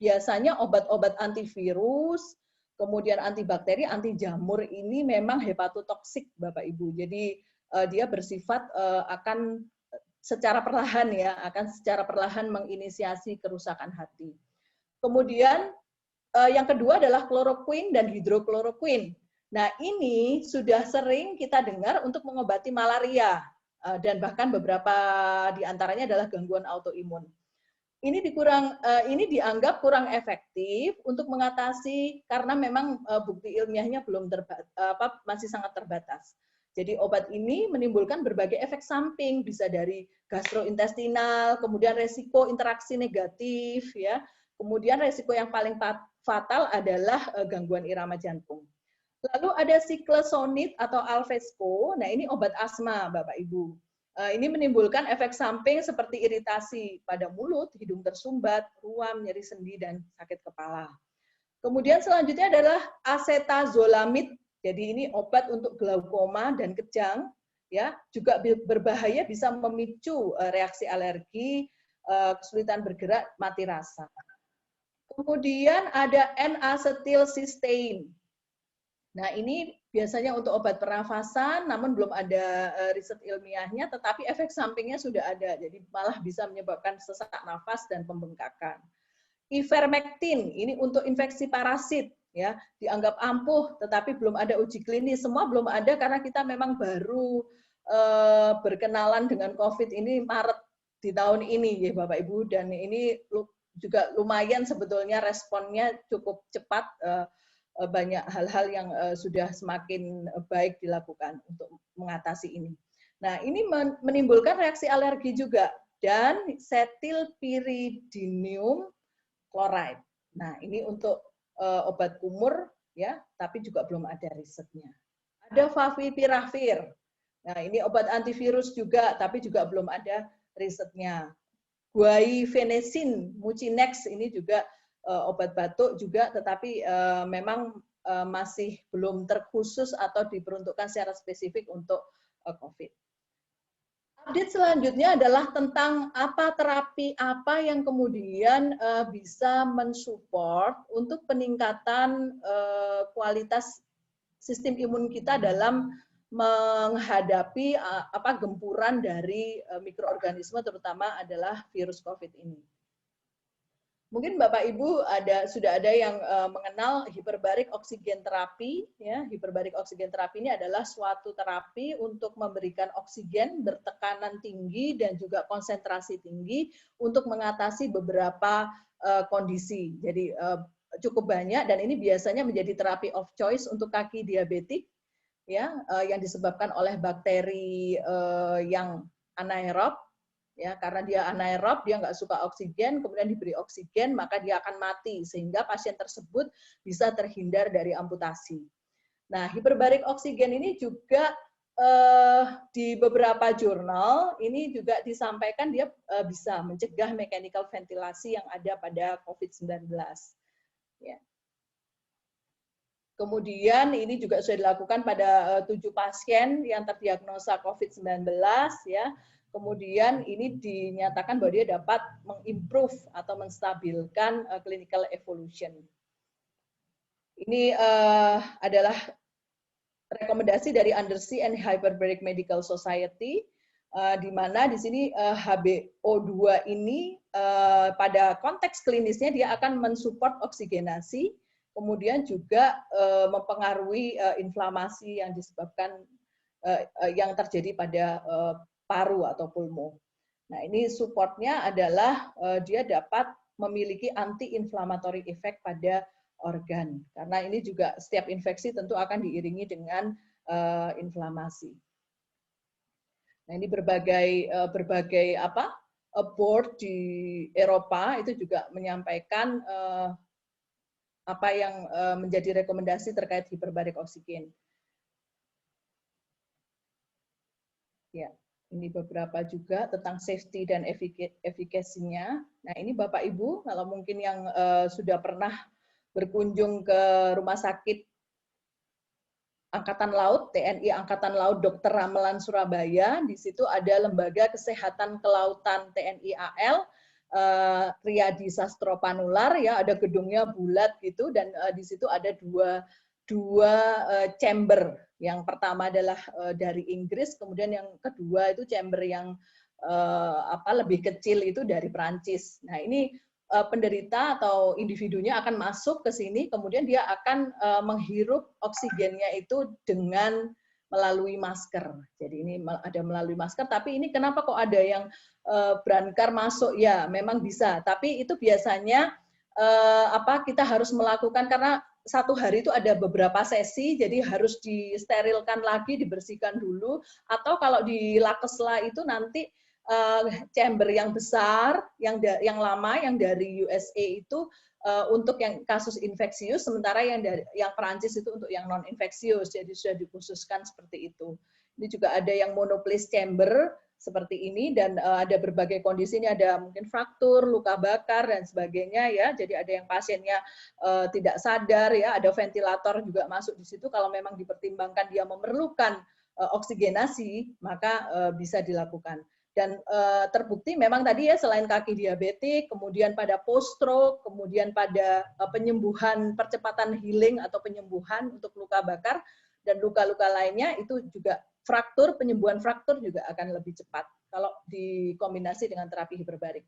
biasanya obat-obat antivirus, kemudian antibakteri, anti jamur ini memang hepatotoksik, Bapak Ibu. Jadi dia bersifat akan secara perlahan menginisiasi kerusakan hati. Kemudian yang kedua adalah kloroquine dan hidrokloroquine. Nah, ini sudah sering kita dengar untuk mengobati malaria dan bahkan beberapa di antaranya adalah gangguan autoimun. Ini dianggap kurang efektif untuk mengatasi karena memang bukti ilmiahnya masih sangat terbatas. Jadi obat ini menimbulkan berbagai efek samping, bisa dari gastrointestinal, kemudian resiko interaksi negatif, ya. Kemudian resiko yang paling fatal adalah gangguan irama jantung. Lalu ada cyclosonid atau Alvesco. Nah, ini obat asma, Bapak Ibu. Ini menimbulkan efek samping seperti iritasi pada mulut, hidung tersumbat, ruam, nyeri sendi, dan sakit kepala. Kemudian selanjutnya adalah acetazolamid. Jadi ini obat untuk glaukoma dan kejang, ya, juga berbahaya, bisa memicu reaksi alergi, kesulitan bergerak, mati rasa. Kemudian ada N-acetyl-cysteine. Nah, ini biasanya untuk obat pernafasan, namun belum ada riset ilmiahnya, tetapi efek sampingnya sudah ada, jadi malah bisa menyebabkan sesak nafas dan pembengkakan. Ivermectin, ini untuk infeksi parasit, ya, dianggap ampuh, tetapi belum ada uji klinis. Semua belum ada karena kita memang baru berkenalan dengan COVID ini Maret di tahun ini, ya Bapak Ibu, dan ini juga lumayan sebetulnya responnya cukup cepat. Banyak hal-hal yang sudah semakin baik dilakukan untuk mengatasi ini. Nah, ini menimbulkan reaksi alergi juga, dan cetilpyridinium chloride. Nah, ini untuk obat kumur, ya, tapi juga belum ada risetnya. Ada favipiravir. Nah, ini obat antivirus juga, tapi juga belum ada risetnya. Guaifenesin, Mucinex, ini juga obat batuk juga, tetapi memang masih belum terkhusus atau diperuntukkan secara spesifik untuk COVID. Update selanjutnya adalah tentang terapi apa yang kemudian bisa mensupport untuk peningkatan kualitas sistem imun kita dalam menghadapi gempuran dari mikroorganisme, terutama adalah virus COVID ini. Mungkin Bapak Ibu sudah ada yang mengenal hiperbarik oksigen terapi. Ya, hiperbarik oksigen terapi ini adalah suatu terapi untuk memberikan oksigen bertekanan tinggi dan juga konsentrasi tinggi untuk mengatasi beberapa kondisi. Jadi cukup banyak, dan ini biasanya menjadi terapi of choice untuk kaki diabetik, ya, yang disebabkan oleh bakteri yang anaerob. Ya, karena dia anaerob, dia nggak suka oksigen, kemudian diberi oksigen, maka dia akan mati, sehingga pasien tersebut bisa terhindar dari amputasi. Nah, hiperbarik oksigen ini juga di beberapa jurnal, ini juga disampaikan dia bisa mencegah mechanical ventilasi yang ada pada COVID-19. Ya. Kemudian ini juga sudah dilakukan pada 7 pasien yang terdiagnosa COVID-19 ya. Kemudian ini dinyatakan bahwa dia dapat mengimprove atau menstabilkan clinical evolution. Ini adalah rekomendasi dari Undersea and Hyperbaric Medical Society, di mana di sini HBO2 ini pada konteks klinisnya dia akan mensupport oksigenasi, kemudian juga mempengaruhi inflamasi yang disebabkan yang terjadi pada paru atau pulmo. Nah, ini supportnya adalah dia dapat memiliki anti-inflammatory effect pada organ, karena ini juga setiap infeksi tentu akan diiringi dengan inflamasi. Nah, ini berbagai board di Eropa itu juga menyampaikan apa yang menjadi rekomendasi terkait hiperbarik oksigen. Ya, ini beberapa juga tentang safety dan efikasinya. Nah, ini Bapak Ibu, kalau mungkin yang sudah pernah berkunjung ke Rumah Sakit Angkatan Laut, TNI Angkatan Laut Dr. Ramelan Surabaya, di situ ada Lembaga Kesehatan Kelautan TNI AL, Riyadi Sastro Panular, ya, ada gedungnya bulat gitu, dan di situ ada dua chamber. Yang pertama adalah dari Inggris, kemudian yang kedua itu chamber yang lebih kecil itu dari Perancis. Nah, ini penderita atau individunya akan masuk ke sini, kemudian dia akan menghirup oksigennya itu dengan melalui masker. Jadi ini ada melalui masker, tapi ini kenapa kok ada yang brankar masuk? Ya, memang bisa, tapi itu biasanya kita harus melakukan karena satu hari itu ada beberapa sesi, jadi harus disterilkan lagi, dibersihkan dulu, atau kalau di Lakesla itu nanti chamber yang besar, yang lama, yang dari USA itu untuk yang kasus infeksius, sementara yang Perancis itu untuk yang non infeksius, jadi sudah dikhususkan seperti itu. Ini juga ada yang monoplace chamber seperti ini, dan ada berbagai kondisi, ini ada mungkin fraktur, luka bakar dan sebagainya ya. Jadi ada yang pasiennya tidak sadar ya, ada ventilator juga masuk di situ. Kalau memang dipertimbangkan dia memerlukan oksigenasi, maka bisa dilakukan. Dan terbukti memang tadi ya, selain kaki diabetik, kemudian pada post stroke, kemudian pada penyembuhan, percepatan healing atau penyembuhan untuk luka bakar dan luka-luka lainnya, itu juga fraktur, penyembuhan fraktur juga akan lebih cepat kalau dikombinasi dengan terapi hiperbarik.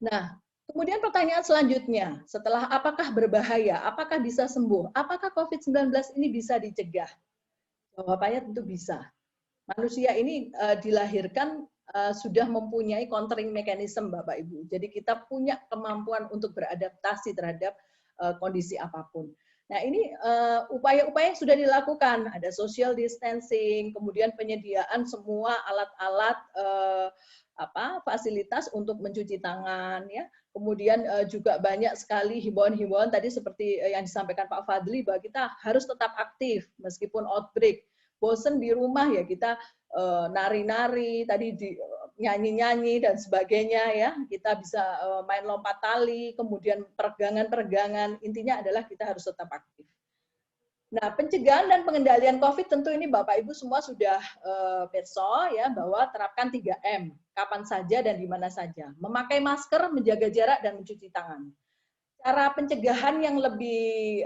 Nah, kemudian pertanyaan selanjutnya, setelah apakah berbahaya, apakah bisa sembuh, apakah COVID-19 ini bisa dicegah? Jawabannya tentu bisa. Manusia ini dilahirkan sudah mempunyai countering mechanism, Bapak Ibu. Jadi kita punya kemampuan untuk beradaptasi terhadap kondisi apapun. Nah, ini upaya-upaya yang sudah dilakukan, ada social distancing, kemudian penyediaan semua alat-alat fasilitas untuk mencuci tangan, ya. Kemudian juga banyak sekali himbauan-himbauan tadi seperti yang disampaikan Pak Fadli, bahwa kita harus tetap aktif meskipun outbreak. Bosen di rumah ya kita nari-nari, tadi nyanyi-nyanyi dan sebagainya ya. Kita bisa main lompat tali, kemudian peregangan-peregangan. Intinya adalah kita harus tetap aktif. Nah, pencegahan dan pengendalian COVID tentu ini Bapak Ibu semua sudah perso ya, bahwa terapkan 3M, kapan saja dan di mana saja. Memakai masker, menjaga jarak dan mencuci tangan. Cara pencegahan yang lebih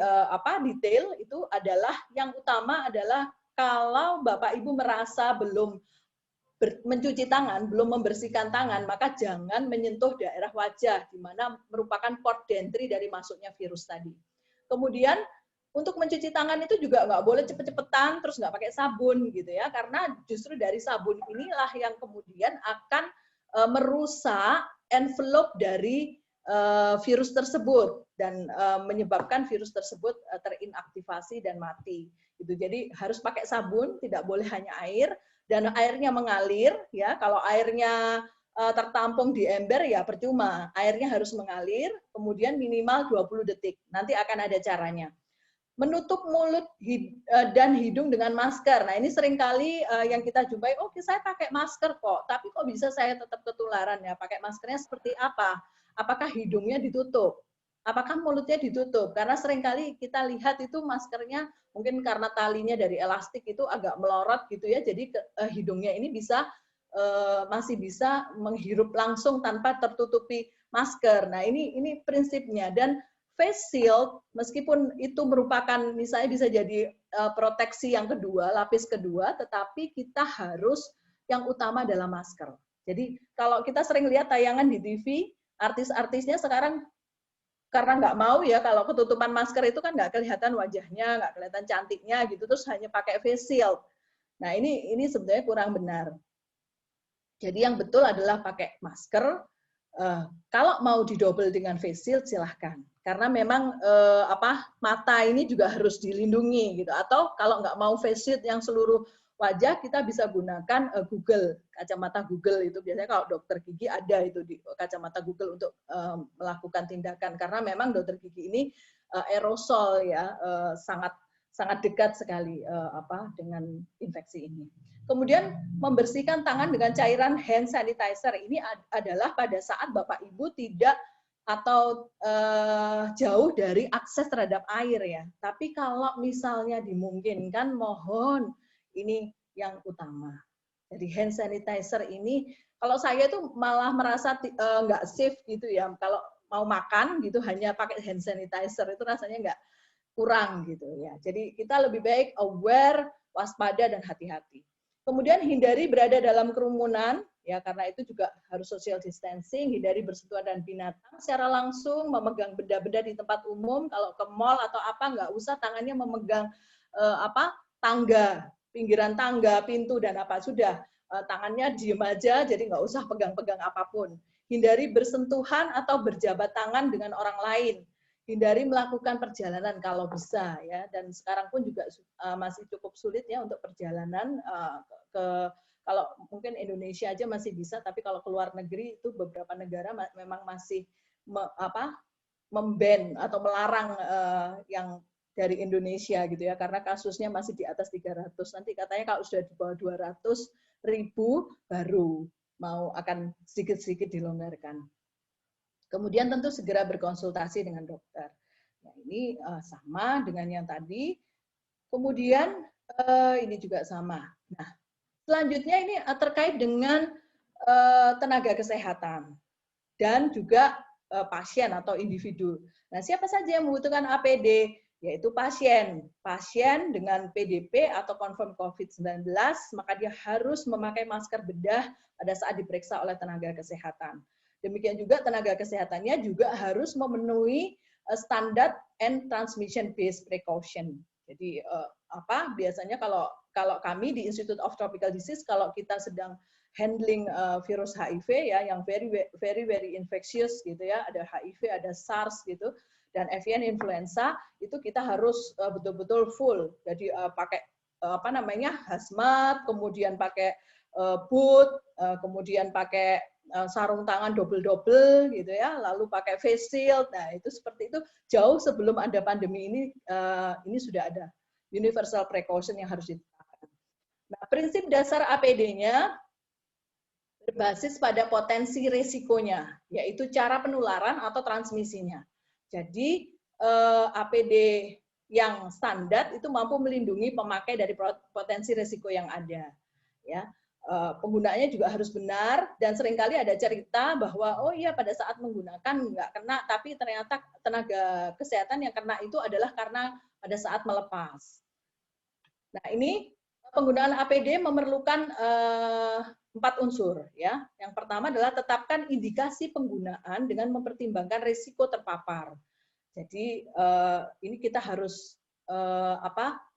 detail itu adalah yang utama adalah kalau Bapak Ibu merasa belum mencuci tangan, belum membersihkan tangan, maka jangan menyentuh daerah wajah, di mana merupakan port d'entry dari masuknya virus tadi. Kemudian untuk mencuci tangan itu juga nggak boleh cepet-cepetan, terus nggak pakai sabun gitu ya, karena justru dari sabun inilah yang kemudian akan merusak envelope dari virus tersebut dan menyebabkan virus tersebut terinaktivasi dan mati. Gitu. Jadi harus pakai sabun, tidak boleh hanya air, dan airnya mengalir ya. Kalau airnya tertampung di ember ya percuma. Airnya harus mengalir, kemudian minimal 20 detik. Nanti akan ada caranya. Menutup mulut dan hidung dengan masker. Nah, ini seringkali yang kita jumpai, oke, saya pakai masker kok, tapi kok bisa saya tetap ketularan ya? Pakai maskernya seperti apa? Apakah hidungnya ditutup? apakah mulutnya ditutup? Karena seringkali kita lihat itu maskernya mungkin karena talinya dari elastik itu agak melorot gitu ya, jadi hidungnya ini masih bisa menghirup langsung tanpa tertutupi masker. Nah ini prinsipnya. Dan face shield meskipun itu merupakan misalnya bisa jadi proteksi yang kedua, lapis kedua, tetapi kita harus yang utama adalah masker. Jadi kalau kita sering lihat tayangan di TV, artis-artisnya sekarang karena nggak mau ya kalau ketutupan masker itu kan nggak kelihatan wajahnya, nggak kelihatan cantiknya gitu, terus hanya pakai face shield. Nah ini sebenarnya kurang benar. Jadi yang betul adalah pakai masker. Kalau mau didobel dengan face shield silahkan, karena memang mata ini juga harus dilindungi gitu. Atau kalau nggak mau face shield yang seluruh wajah, kita bisa gunakan kacamata Google itu biasanya kalau dokter gigi ada itu di kacamata Google untuk melakukan tindakan, karena memang dokter gigi ini aerosol ya, sangat sangat dekat sekali dengan infeksi ini. Kemudian membersihkan tangan dengan cairan hand sanitizer ini adalah pada saat Bapak Ibu tidak atau jauh dari akses terhadap air ya. Tapi kalau misalnya dimungkinkan, mohon ini yang utama. Jadi hand sanitizer ini, kalau saya tuh malah merasa nggak safe gitu ya. Kalau mau makan gitu hanya pakai hand sanitizer itu rasanya nggak, kurang gitu ya. Jadi kita lebih baik aware, waspada dan hati-hati. Kemudian hindari berada dalam kerumunan ya, karena itu juga harus social distancing, hindari bersentuhan dan binatang secara langsung, memegang benda-benda di tempat umum. Kalau ke mall atau apa nggak usah tangannya memegang tangga, pinggiran tangga, pintu dan apa, sudah tangannya diem aja, jadi nggak usah pegang-pegang apapun. Hindari bersentuhan atau berjabat tangan dengan orang lain. Hindari melakukan perjalanan kalau bisa ya, dan sekarang pun juga masih cukup sulit ya untuk perjalanan kalau mungkin Indonesia aja masih bisa, tapi kalau ke luar negeri itu beberapa negara memang masih memban atau melarang yang dari Indonesia gitu ya, karena kasusnya masih di atas 300. Nanti katanya kalau sudah di bawah 200.000 baru mau akan sedikit-sedikit dilonggarkan. Kemudian tentu segera berkonsultasi dengan dokter. Nah, ini sama dengan yang tadi. Kemudian ini juga sama. Nah, selanjutnya ini terkait dengan tenaga kesehatan dan juga pasien atau individu. Nah, siapa saja yang membutuhkan APD? Yaitu pasien. Pasien dengan PDP atau confirm COVID-19, maka dia harus memakai masker bedah pada saat diperiksa oleh tenaga kesehatan. Demikian juga tenaga kesehatannya juga harus memenuhi standar and transmission based precaution. Jadi biasanya kalau kami di Institute of Tropical Disease, kalau kita sedang handling virus HIV ya, yang very infectious gitu ya, ada HIV, ada SARS gitu, dan avian influenza, itu kita harus betul-betul full. Jadi pakai hazmat, kemudian pakai boot, kemudian pakai sarung tangan double gitu ya, lalu pakai face shield. Nah, itu seperti itu jauh sebelum ada pandemi ini sudah ada universal precaution yang harus ditetapkan. Nah, prinsip dasar APD-nya berbasis pada potensi risikonya, yaitu cara penularan atau transmisinya. Jadi APD yang standar itu mampu melindungi pemakai dari potensi risiko yang ada. Ya, penggunaannya juga harus benar, dan seringkali ada cerita bahwa oh iya pada saat menggunakan nggak kena, tapi ternyata tenaga kesehatan yang kena itu adalah karena pada saat melepas. Nah, ini penggunaan APD memerlukan 4 unsur ya. Yang pertama adalah tetapkan indikasi penggunaan dengan mempertimbangkan risiko terpapar. Jadi ini kita harus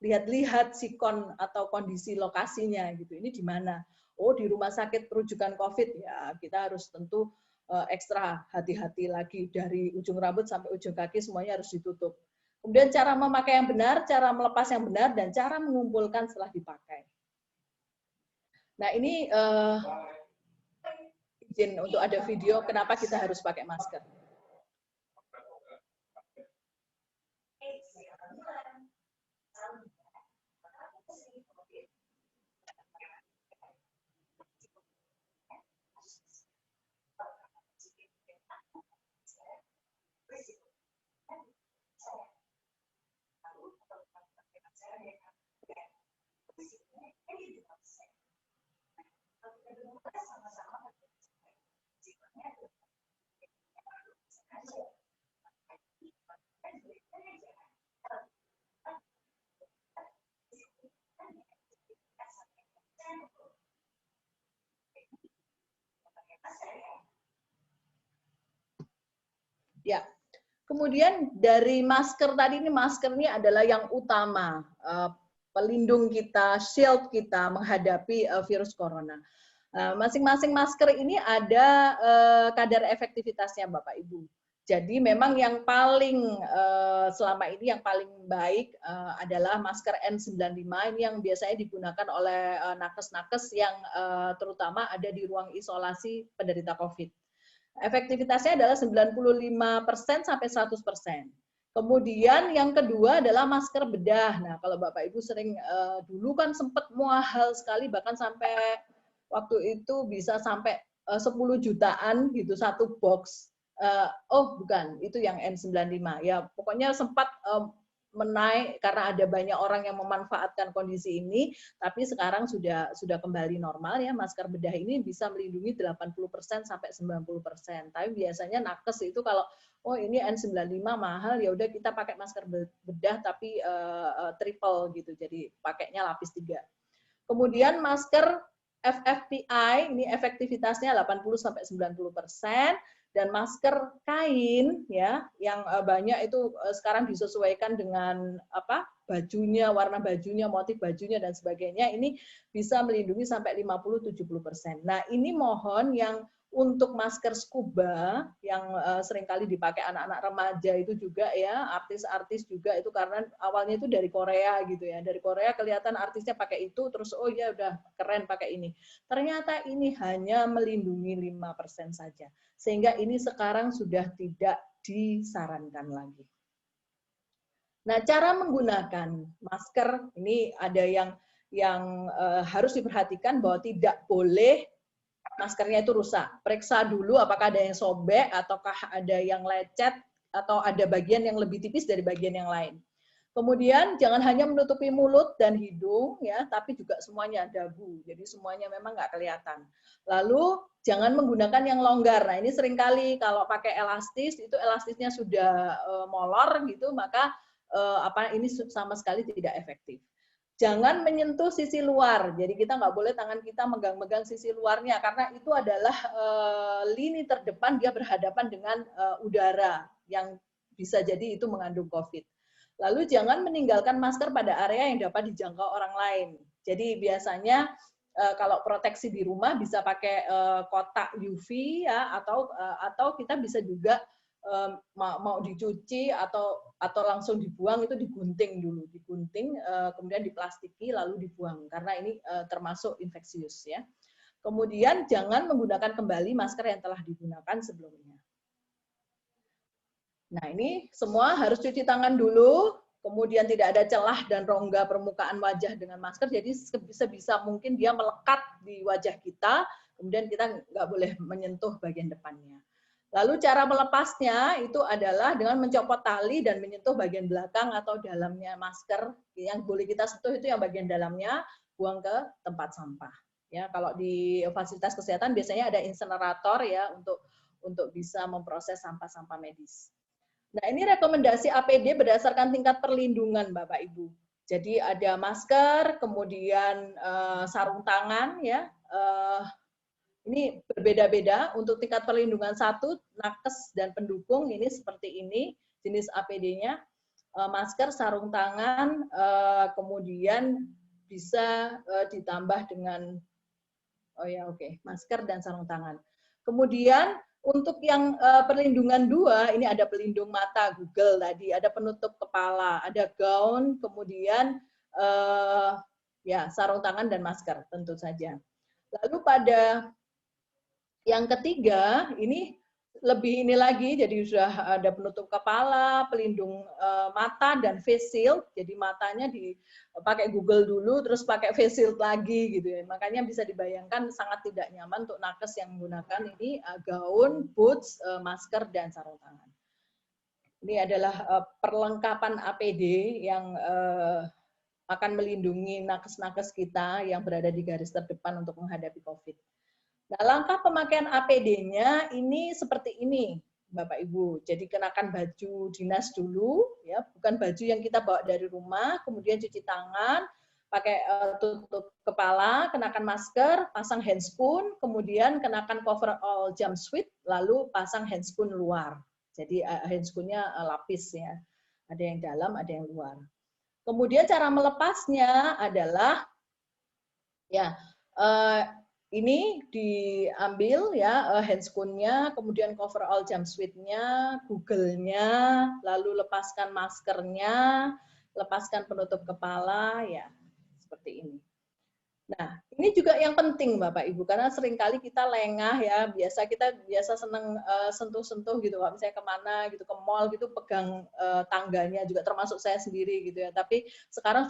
lihat-lihat sikon atau kondisi lokasinya gitu. Ini di mana? Oh, di rumah sakit rujukan COVID ya, kita harus tentu ekstra hati-hati lagi, dari ujung rambut sampai ujung kaki semuanya harus ditutup. Kemudian cara memakai yang benar, cara melepas yang benar, dan cara mengumpulkan setelah dipakai. Nah, ini izin untuk ada video kenapa kita harus pakai masker. Ya, kemudian dari masker tadi, ini masker ini adalah yang utama, pelindung kita, shield kita menghadapi virus corona. Masing-masing masker ini ada kadar efektivitasnya, Bapak Ibu. Jadi memang yang paling selama ini yang paling baik adalah masker N95, ini yang biasanya digunakan oleh nakes-nakes yang terutama ada di ruang isolasi penderita COVID. Efektivitasnya adalah 95% sampai 100%. Kemudian yang kedua adalah masker bedah. Nah, kalau Bapak Ibu sering dulu kan sempat mahal sekali, bahkan sampai waktu itu bisa sampai 10 jutaan gitu satu box. Oh bukan, itu yang N95. Ya pokoknya sempat menaik karena ada banyak orang yang memanfaatkan kondisi ini, tapi sekarang sudah kembali normal ya. Masker bedah ini bisa melindungi 80% sampai 90%. Tapi biasanya nakes itu kalau oh ini N95 mahal, ya udah kita pakai masker bedah tapi triple gitu. Jadi pakainya lapis 3. Kemudian masker FFP1 ini efektivitasnya 80 sampai 90%. Dan masker kain ya yang banyak itu sekarang disesuaikan dengan apa bajunya, warna bajunya, motif bajunya dan sebagainya, ini bisa melindungi sampai 50-70%. Nah, ini mohon yang untuk masker scuba yang seringkali dipakai anak-anak remaja itu juga ya, artis-artis juga itu karena awalnya itu dari Korea gitu ya. Dari Korea kelihatan artisnya pakai itu terus oh ya udah keren pakai ini. Ternyata ini hanya melindungi 5% saja. Sehingga ini sekarang sudah tidak disarankan lagi. Nah, cara menggunakan masker ini ada yang harus diperhatikan bahwa tidak boleh maskernya itu rusak. Periksa dulu apakah ada yang sobek, ataukah ada yang lecet, atau ada bagian yang lebih tipis dari bagian yang lain. Kemudian jangan hanya menutupi mulut dan hidung, ya, tapi juga semuanya dagu. Jadi semuanya memang nggak kelihatan. Lalu jangan menggunakan yang longgar. Nah ini seringkali kalau pakai elastis itu elastisnya sudah molor gitu, maka ini sama sekali tidak efektif. Jangan menyentuh sisi luar, jadi kita nggak boleh tangan kita megang-megang sisi luarnya, karena itu adalah lini terdepan, dia berhadapan dengan udara, yang bisa jadi itu mengandung COVID. Lalu jangan meninggalkan masker pada area yang dapat dijangkau orang lain. Jadi biasanya kalau proteksi di rumah bisa pakai kotak UV ya, atau kita bisa juga mau dicuci atau langsung dibuang itu digunting dulu, kemudian diplastiki lalu dibuang karena ini termasuk infeksius ya. Kemudian jangan menggunakan kembali masker yang telah digunakan sebelumnya. Nah ini semua harus cuci tangan dulu, kemudian tidak ada celah dan rongga permukaan wajah dengan masker, jadi sebisa mungkin dia melekat di wajah kita, kemudian kita nggak boleh menyentuh bagian depannya. Lalu cara melepasnya itu adalah dengan mencopot tali dan menyentuh bagian belakang atau dalamnya masker. Yang boleh kita sentuh itu yang bagian dalamnya, buang ke tempat sampah. Ya, kalau di fasilitas kesehatan biasanya ada insenerator ya untuk bisa memproses sampah-sampah medis. Nah, ini rekomendasi APD berdasarkan tingkat perlindungan Bapak Ibu. Jadi ada masker, kemudian sarung tangan ya. Ini berbeda-beda untuk tingkat perlindungan 1, nakes dan pendukung ini seperti ini jenis APD-nya, masker, sarung tangan, kemudian bisa ditambah dengan masker dan sarung tangan. Kemudian untuk yang perlindungan 2 ini ada pelindung mata Google tadi, ada penutup kepala, ada gaun, kemudian sarung tangan dan masker tentu saja. Lalu pada yang ketiga, ini lebih ini lagi, jadi sudah ada penutup kepala, pelindung mata, dan face shield. Jadi matanya dipakai Google dulu, terus pakai face shield lagi gitu ya. Makanya bisa dibayangkan sangat tidak nyaman untuk nakes yang menggunakan ini gaun, boots, masker, dan sarung tangan. Ini adalah perlengkapan APD yang akan melindungi nakes-nakes kita yang berada di garis terdepan untuk menghadapi COVID. Nah, langkah pemakaian APD-nya ini seperti ini, Bapak Ibu. Jadi kenakan baju dinas dulu, ya, bukan baju yang kita bawa dari rumah, kemudian cuci tangan, pakai tutup kepala, kenakan masker, pasang handscoon, kemudian kenakan coverall jumpsuit, lalu pasang handscoon luar. Jadi handscoonnya lapis ya, ada yang dalam, ada yang luar. Kemudian cara melepasnya adalah ya ini diambil ya handscoon-nya, kemudian coverall jumpsuit-nya, Google-nya, lalu lepaskan maskernya, lepaskan penutup kepala, ya seperti ini. Nah, ini juga yang penting Bapak Ibu, karena seringkali kita lengah ya, kita biasa seneng sentuh-sentuh gitu, Pak. Misalnya kemana gitu, ke mall gitu, pegang tangganya juga, termasuk saya sendiri gitu ya. Tapi sekarang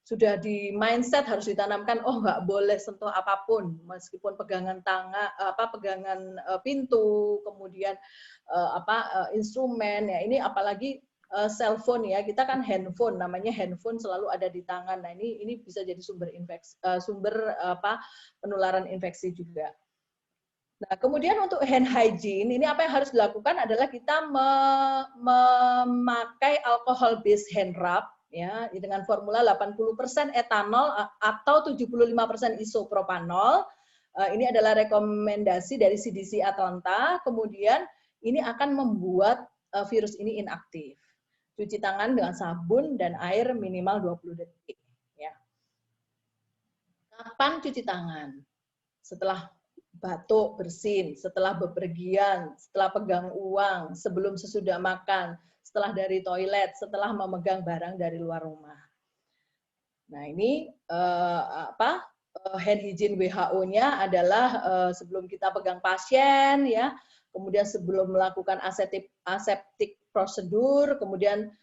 sudah di mindset harus ditanamkan, oh nggak boleh sentuh apapun, meskipun pegangan tangan, pegangan pintu, kemudian instrumen ya. Ini apalagi cellphone ya, kita kan handphone, namanya handphone selalu ada di tangan. Nah ini bisa jadi sumber penularan infeksi juga. Nah, kemudian untuk hand hygiene, ini apa yang harus dilakukan adalah kita memakai alcohol based hand rub ya dengan formula 80% etanol atau 75% isopropanol. Ini adalah rekomendasi dari CDC Atlanta. Kemudian ini akan membuat virus ini inaktif. Cuci tangan dengan sabun dan air minimal 20 detik. Ya. Kapan cuci tangan? Setelah batuk, bersin, setelah bepergian, setelah pegang uang, sebelum sesudah makan, setelah dari toilet, setelah memegang barang dari luar rumah. Nah ini hand hygiene WHO-nya adalah sebelum kita pegang pasien, ya, kemudian sebelum melakukan aseptic prosedur, kemudian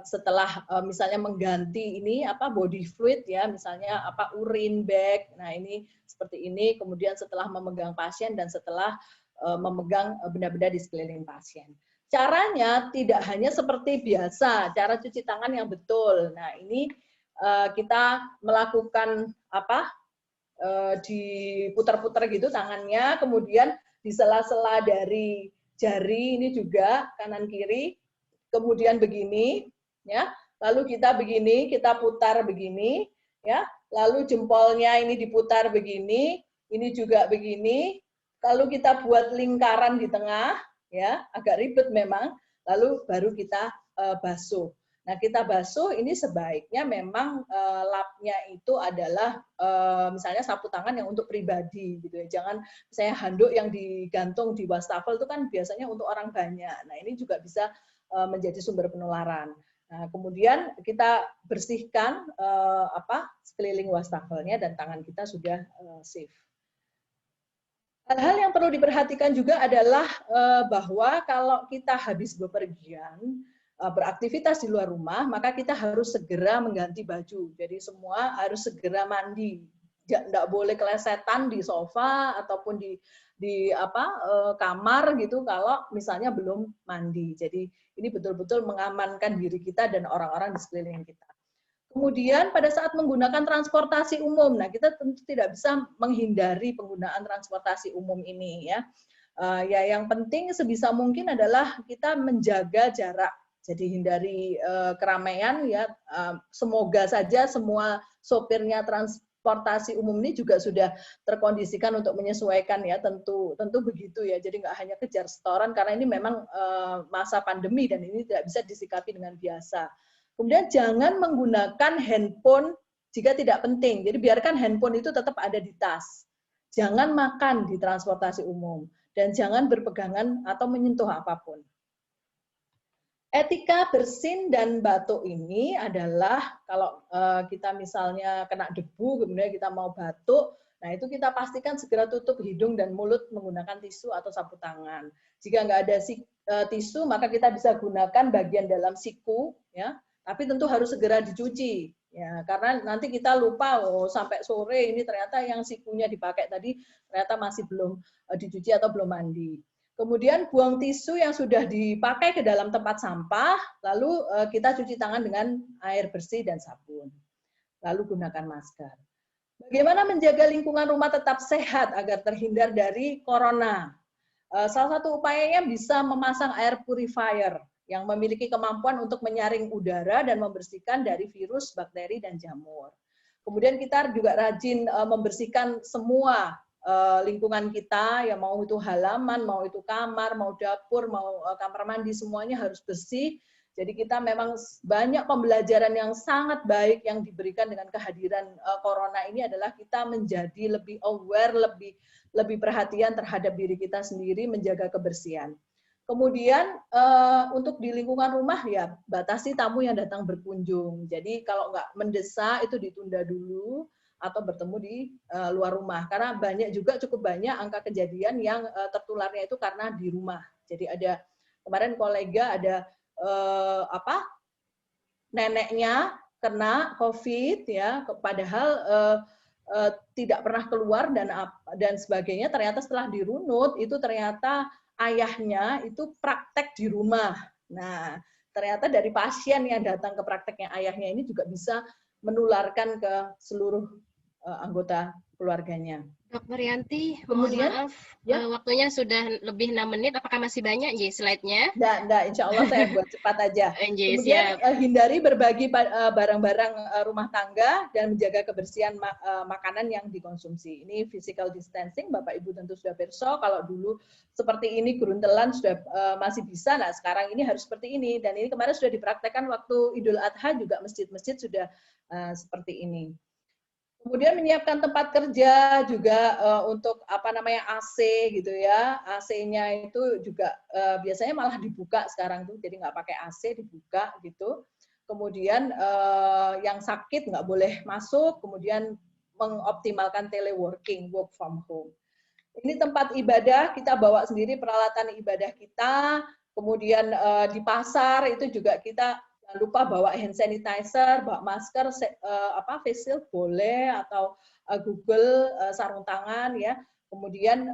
setelah misalnya mengganti ini body fluid ya, misalnya urine bag, nah ini seperti ini, kemudian setelah memegang pasien dan setelah memegang benda-benda di sekeliling pasien. Caranya tidak hanya seperti biasa, cara cuci tangan yang betul. Nah ini kita melakukan diputar-putar gitu tangannya, kemudian di sela-sela dari jari ini juga kanan kiri, kemudian begini, ya, lalu kita begini, kita putar begini, ya, lalu jempolnya ini diputar begini, ini juga begini, lalu kita buat lingkaran di tengah, ya, agak ribet memang, lalu baru kita basuh. Nah, kita basuh ini sebaiknya memang lapnya itu adalah misalnya sapu tangan yang untuk pribadi gitu ya. Jangan misalnya handuk yang digantung di wastafel itu kan biasanya untuk orang banyak. Nah, ini juga bisa menjadi sumber penularan. Nah, kemudian kita bersihkan sekeliling wastafelnya dan tangan kita sudah safe. Hal-hal yang perlu diperhatikan juga adalah bahwa kalau kita habis bepergian, beraktivitas di luar rumah, maka kita harus segera mengganti baju. Jadi semua harus segera mandi. Tidak boleh kelesetan di sofa ataupun di kamar gitu kalau misalnya belum mandi. Jadi ini betul-betul mengamankan diri kita dan orang-orang di sekeliling kita. Kemudian pada saat menggunakan transportasi umum, nah kita tentu tidak bisa menghindari penggunaan transportasi umum ini ya. Ya yang penting sebisa mungkin adalah kita menjaga jarak. Jadi hindari keramaian ya. Semoga saja semua sopirnya transportasi umum ini juga sudah terkondisikan untuk menyesuaikan ya, tentu begitu ya. Jadi nggak hanya kejar setoran karena ini memang masa pandemi dan ini tidak bisa disikapi dengan biasa. Kemudian jangan menggunakan handphone jika tidak penting. Jadi biarkan handphone itu tetap ada di tas. Jangan makan di transportasi umum dan jangan berpegangan atau menyentuh apapun. Etika bersin dan batuk ini adalah kalau kita misalnya kena debu, kemudian kita mau batuk, nah itu kita pastikan segera tutup hidung dan mulut menggunakan tisu atau sapu tangan. Jika nggak ada tisu, maka kita bisa gunakan bagian dalam siku, ya. Tapi tentu harus segera dicuci, ya. Karena nanti kita lupa, sampai sore ini ternyata yang sikunya dipakai tadi ternyata masih belum dicuci atau belum mandi. Kemudian buang tisu yang sudah dipakai ke dalam tempat sampah, lalu kita cuci tangan dengan air bersih dan sabun. Lalu gunakan masker. Bagaimana menjaga lingkungan rumah tetap sehat agar terhindar dari corona? Salah satu upayanya bisa memasang air purifier yang memiliki kemampuan untuk menyaring udara dan membersihkan dari virus, bakteri, dan jamur. Kemudian kita juga rajin membersihkan semua lingkungan kita, ya mau itu halaman, mau itu kamar, mau dapur, mau kamar mandi, semuanya harus bersih. Jadi kita memang banyak pembelajaran yang sangat baik yang diberikan dengan kehadiran corona ini adalah kita menjadi lebih aware, lebih perhatian terhadap diri kita sendiri, menjaga kebersihan. Kemudian untuk di lingkungan rumah ya batasi tamu yang datang berkunjung. Jadi kalau nggak mendesak itu ditunda dulu atau bertemu di luar rumah. Karena cukup banyak angka kejadian yang tertularnya itu karena di rumah. Jadi ada kemarin kolega ada neneknya kena COVID ya, padahal tidak pernah keluar dan sebagainya. Ternyata setelah dirunut itu ternyata ayahnya itu praktek di rumah. Nah, ternyata dari pasien yang datang ke prakteknya ayahnya ini juga bisa menularkan ke seluruh anggota keluarganya. Dr. Yanti, mohon Kemudian, maaf, ya, waktunya sudah lebih 6 menit. Apakah masih banyak, J, slide-nya? Enggak, insya Allah saya buat cepat aja. J, Kemudian siap. hindari berbagi barang-barang rumah tangga dan menjaga kebersihan makanan yang dikonsumsi. Ini physical distancing, Bapak Ibu tentu sudah perso. Kalau dulu seperti ini geruntelan sudah masih bisa, nah sekarang ini harus seperti ini. Dan ini kemarin sudah dipraktekkan waktu Idul Adha juga masjid-masjid sudah seperti ini. Kemudian menyiapkan tempat kerja juga untuk AC gitu ya. AC-nya itu juga biasanya malah dibuka sekarang tuh, jadi nggak pakai AC dibuka gitu. Kemudian yang sakit nggak boleh masuk. Kemudian mengoptimalkan teleworking, work from home. Ini tempat ibadah kita bawa sendiri peralatan ibadah kita. Kemudian di pasar itu juga kita jangan lupa bawa hand sanitizer, bawa masker, face shield boleh, atau Google sarung tangan ya. Kemudian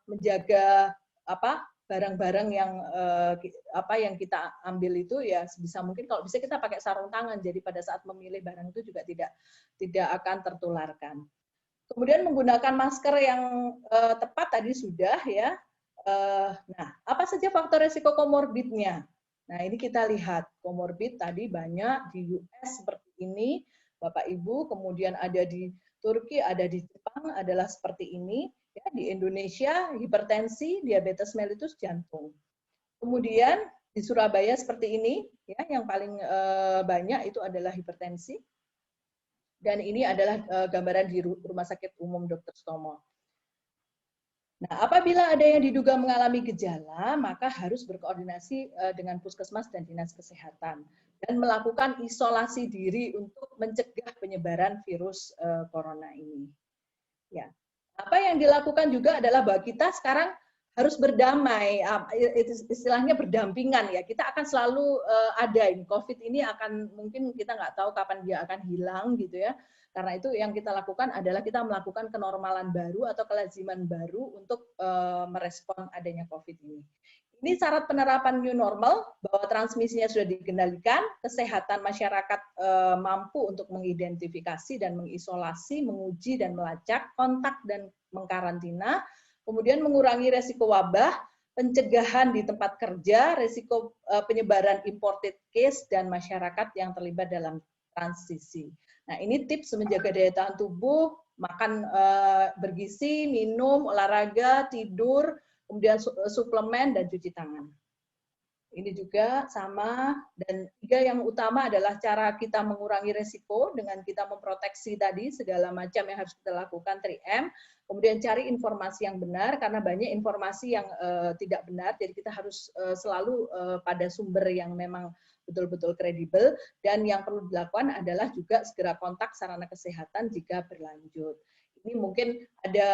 menjaga barang-barang yang kita ambil itu ya sebisa mungkin kalau bisa kita pakai sarung tangan. Jadi pada saat memilih barang itu juga tidak akan tertularkan. Kemudian menggunakan masker yang tepat tadi sudah ya. Nah, apa saja faktor risiko komorbidnya? Nah, ini kita lihat komorbid tadi banyak di US seperti ini, Bapak Ibu, kemudian ada di Turki, ada di Jepang adalah seperti ini, ya di Indonesia hipertensi, diabetes mellitus, jantung. Kemudian di Surabaya seperti ini, ya yang paling banyak itu adalah hipertensi. Dan ini adalah gambaran di Rumah Sakit Umum Dr. Stomo. Nah, apabila ada yang diduga mengalami gejala, maka harus berkoordinasi dengan puskesmas dan dinas kesehatan dan melakukan isolasi diri untuk mencegah penyebaran virus corona ini. Ya, apa yang dilakukan juga adalah bahwa kita sekarang harus berdamai, istilahnya berdampingan ya. Kita akan selalu ada ini COVID ini akan mungkin kita nggak tahu kapan dia akan hilang gitu ya. Karena itu yang kita lakukan adalah kita melakukan kenormalan baru atau kelaziman baru untuk merespon adanya COVID ini. Ini syarat penerapan new normal bahwa transmisinya sudah dikendalikan, kesehatan masyarakat mampu untuk mengidentifikasi dan mengisolasi, menguji dan melacak kontak dan mengkarantina, kemudian mengurangi resiko wabah, pencegahan di tempat kerja, resiko penyebaran imported case dan masyarakat yang terlibat dalam transisi. Nah, ini tips menjaga daya tahan tubuh, makan bergizi, minum, olahraga, tidur, kemudian suplemen dan cuci tangan. Ini juga sama, dan tiga yang utama adalah cara kita mengurangi resiko dengan kita memproteksi tadi segala macam yang harus kita lakukan 3M, kemudian cari informasi yang benar karena banyak informasi yang tidak benar, jadi kita harus selalu pada sumber yang memang betul-betul kredibel, dan yang perlu dilakukan adalah juga segera kontak sarana kesehatan jika berlanjut. Ini mungkin ada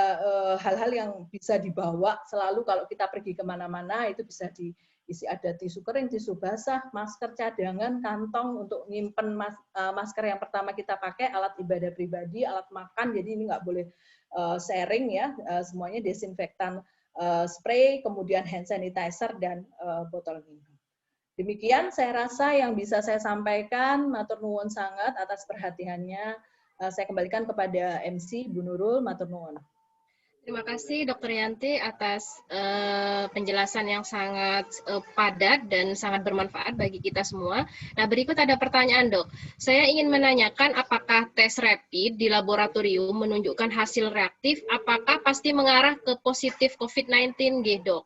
hal-hal yang bisa dibawa selalu kalau kita pergi kemana-mana, itu bisa diisi, ada tisu kering, tisu basah, masker cadangan, kantong untuk nyimpen masker yang pertama kita pakai, alat ibadah pribadi, alat makan, jadi ini nggak boleh sharing ya, semuanya desinfektan spray, kemudian hand sanitizer, dan botol minum. Demikian saya rasa yang bisa saya sampaikan. Matur nuwun sangat atas perhatiannya. Saya kembalikan kepada MC Bu Nurul, matur nuwun. Terima kasih Dr. Yanti atas penjelasan yang sangat padat dan sangat bermanfaat bagi kita semua. Nah, berikut ada pertanyaan, Dok. Saya ingin menanyakan apakah tes rapid di laboratorium menunjukkan hasil reaktif, apakah pasti mengarah ke positif COVID-19, Dok?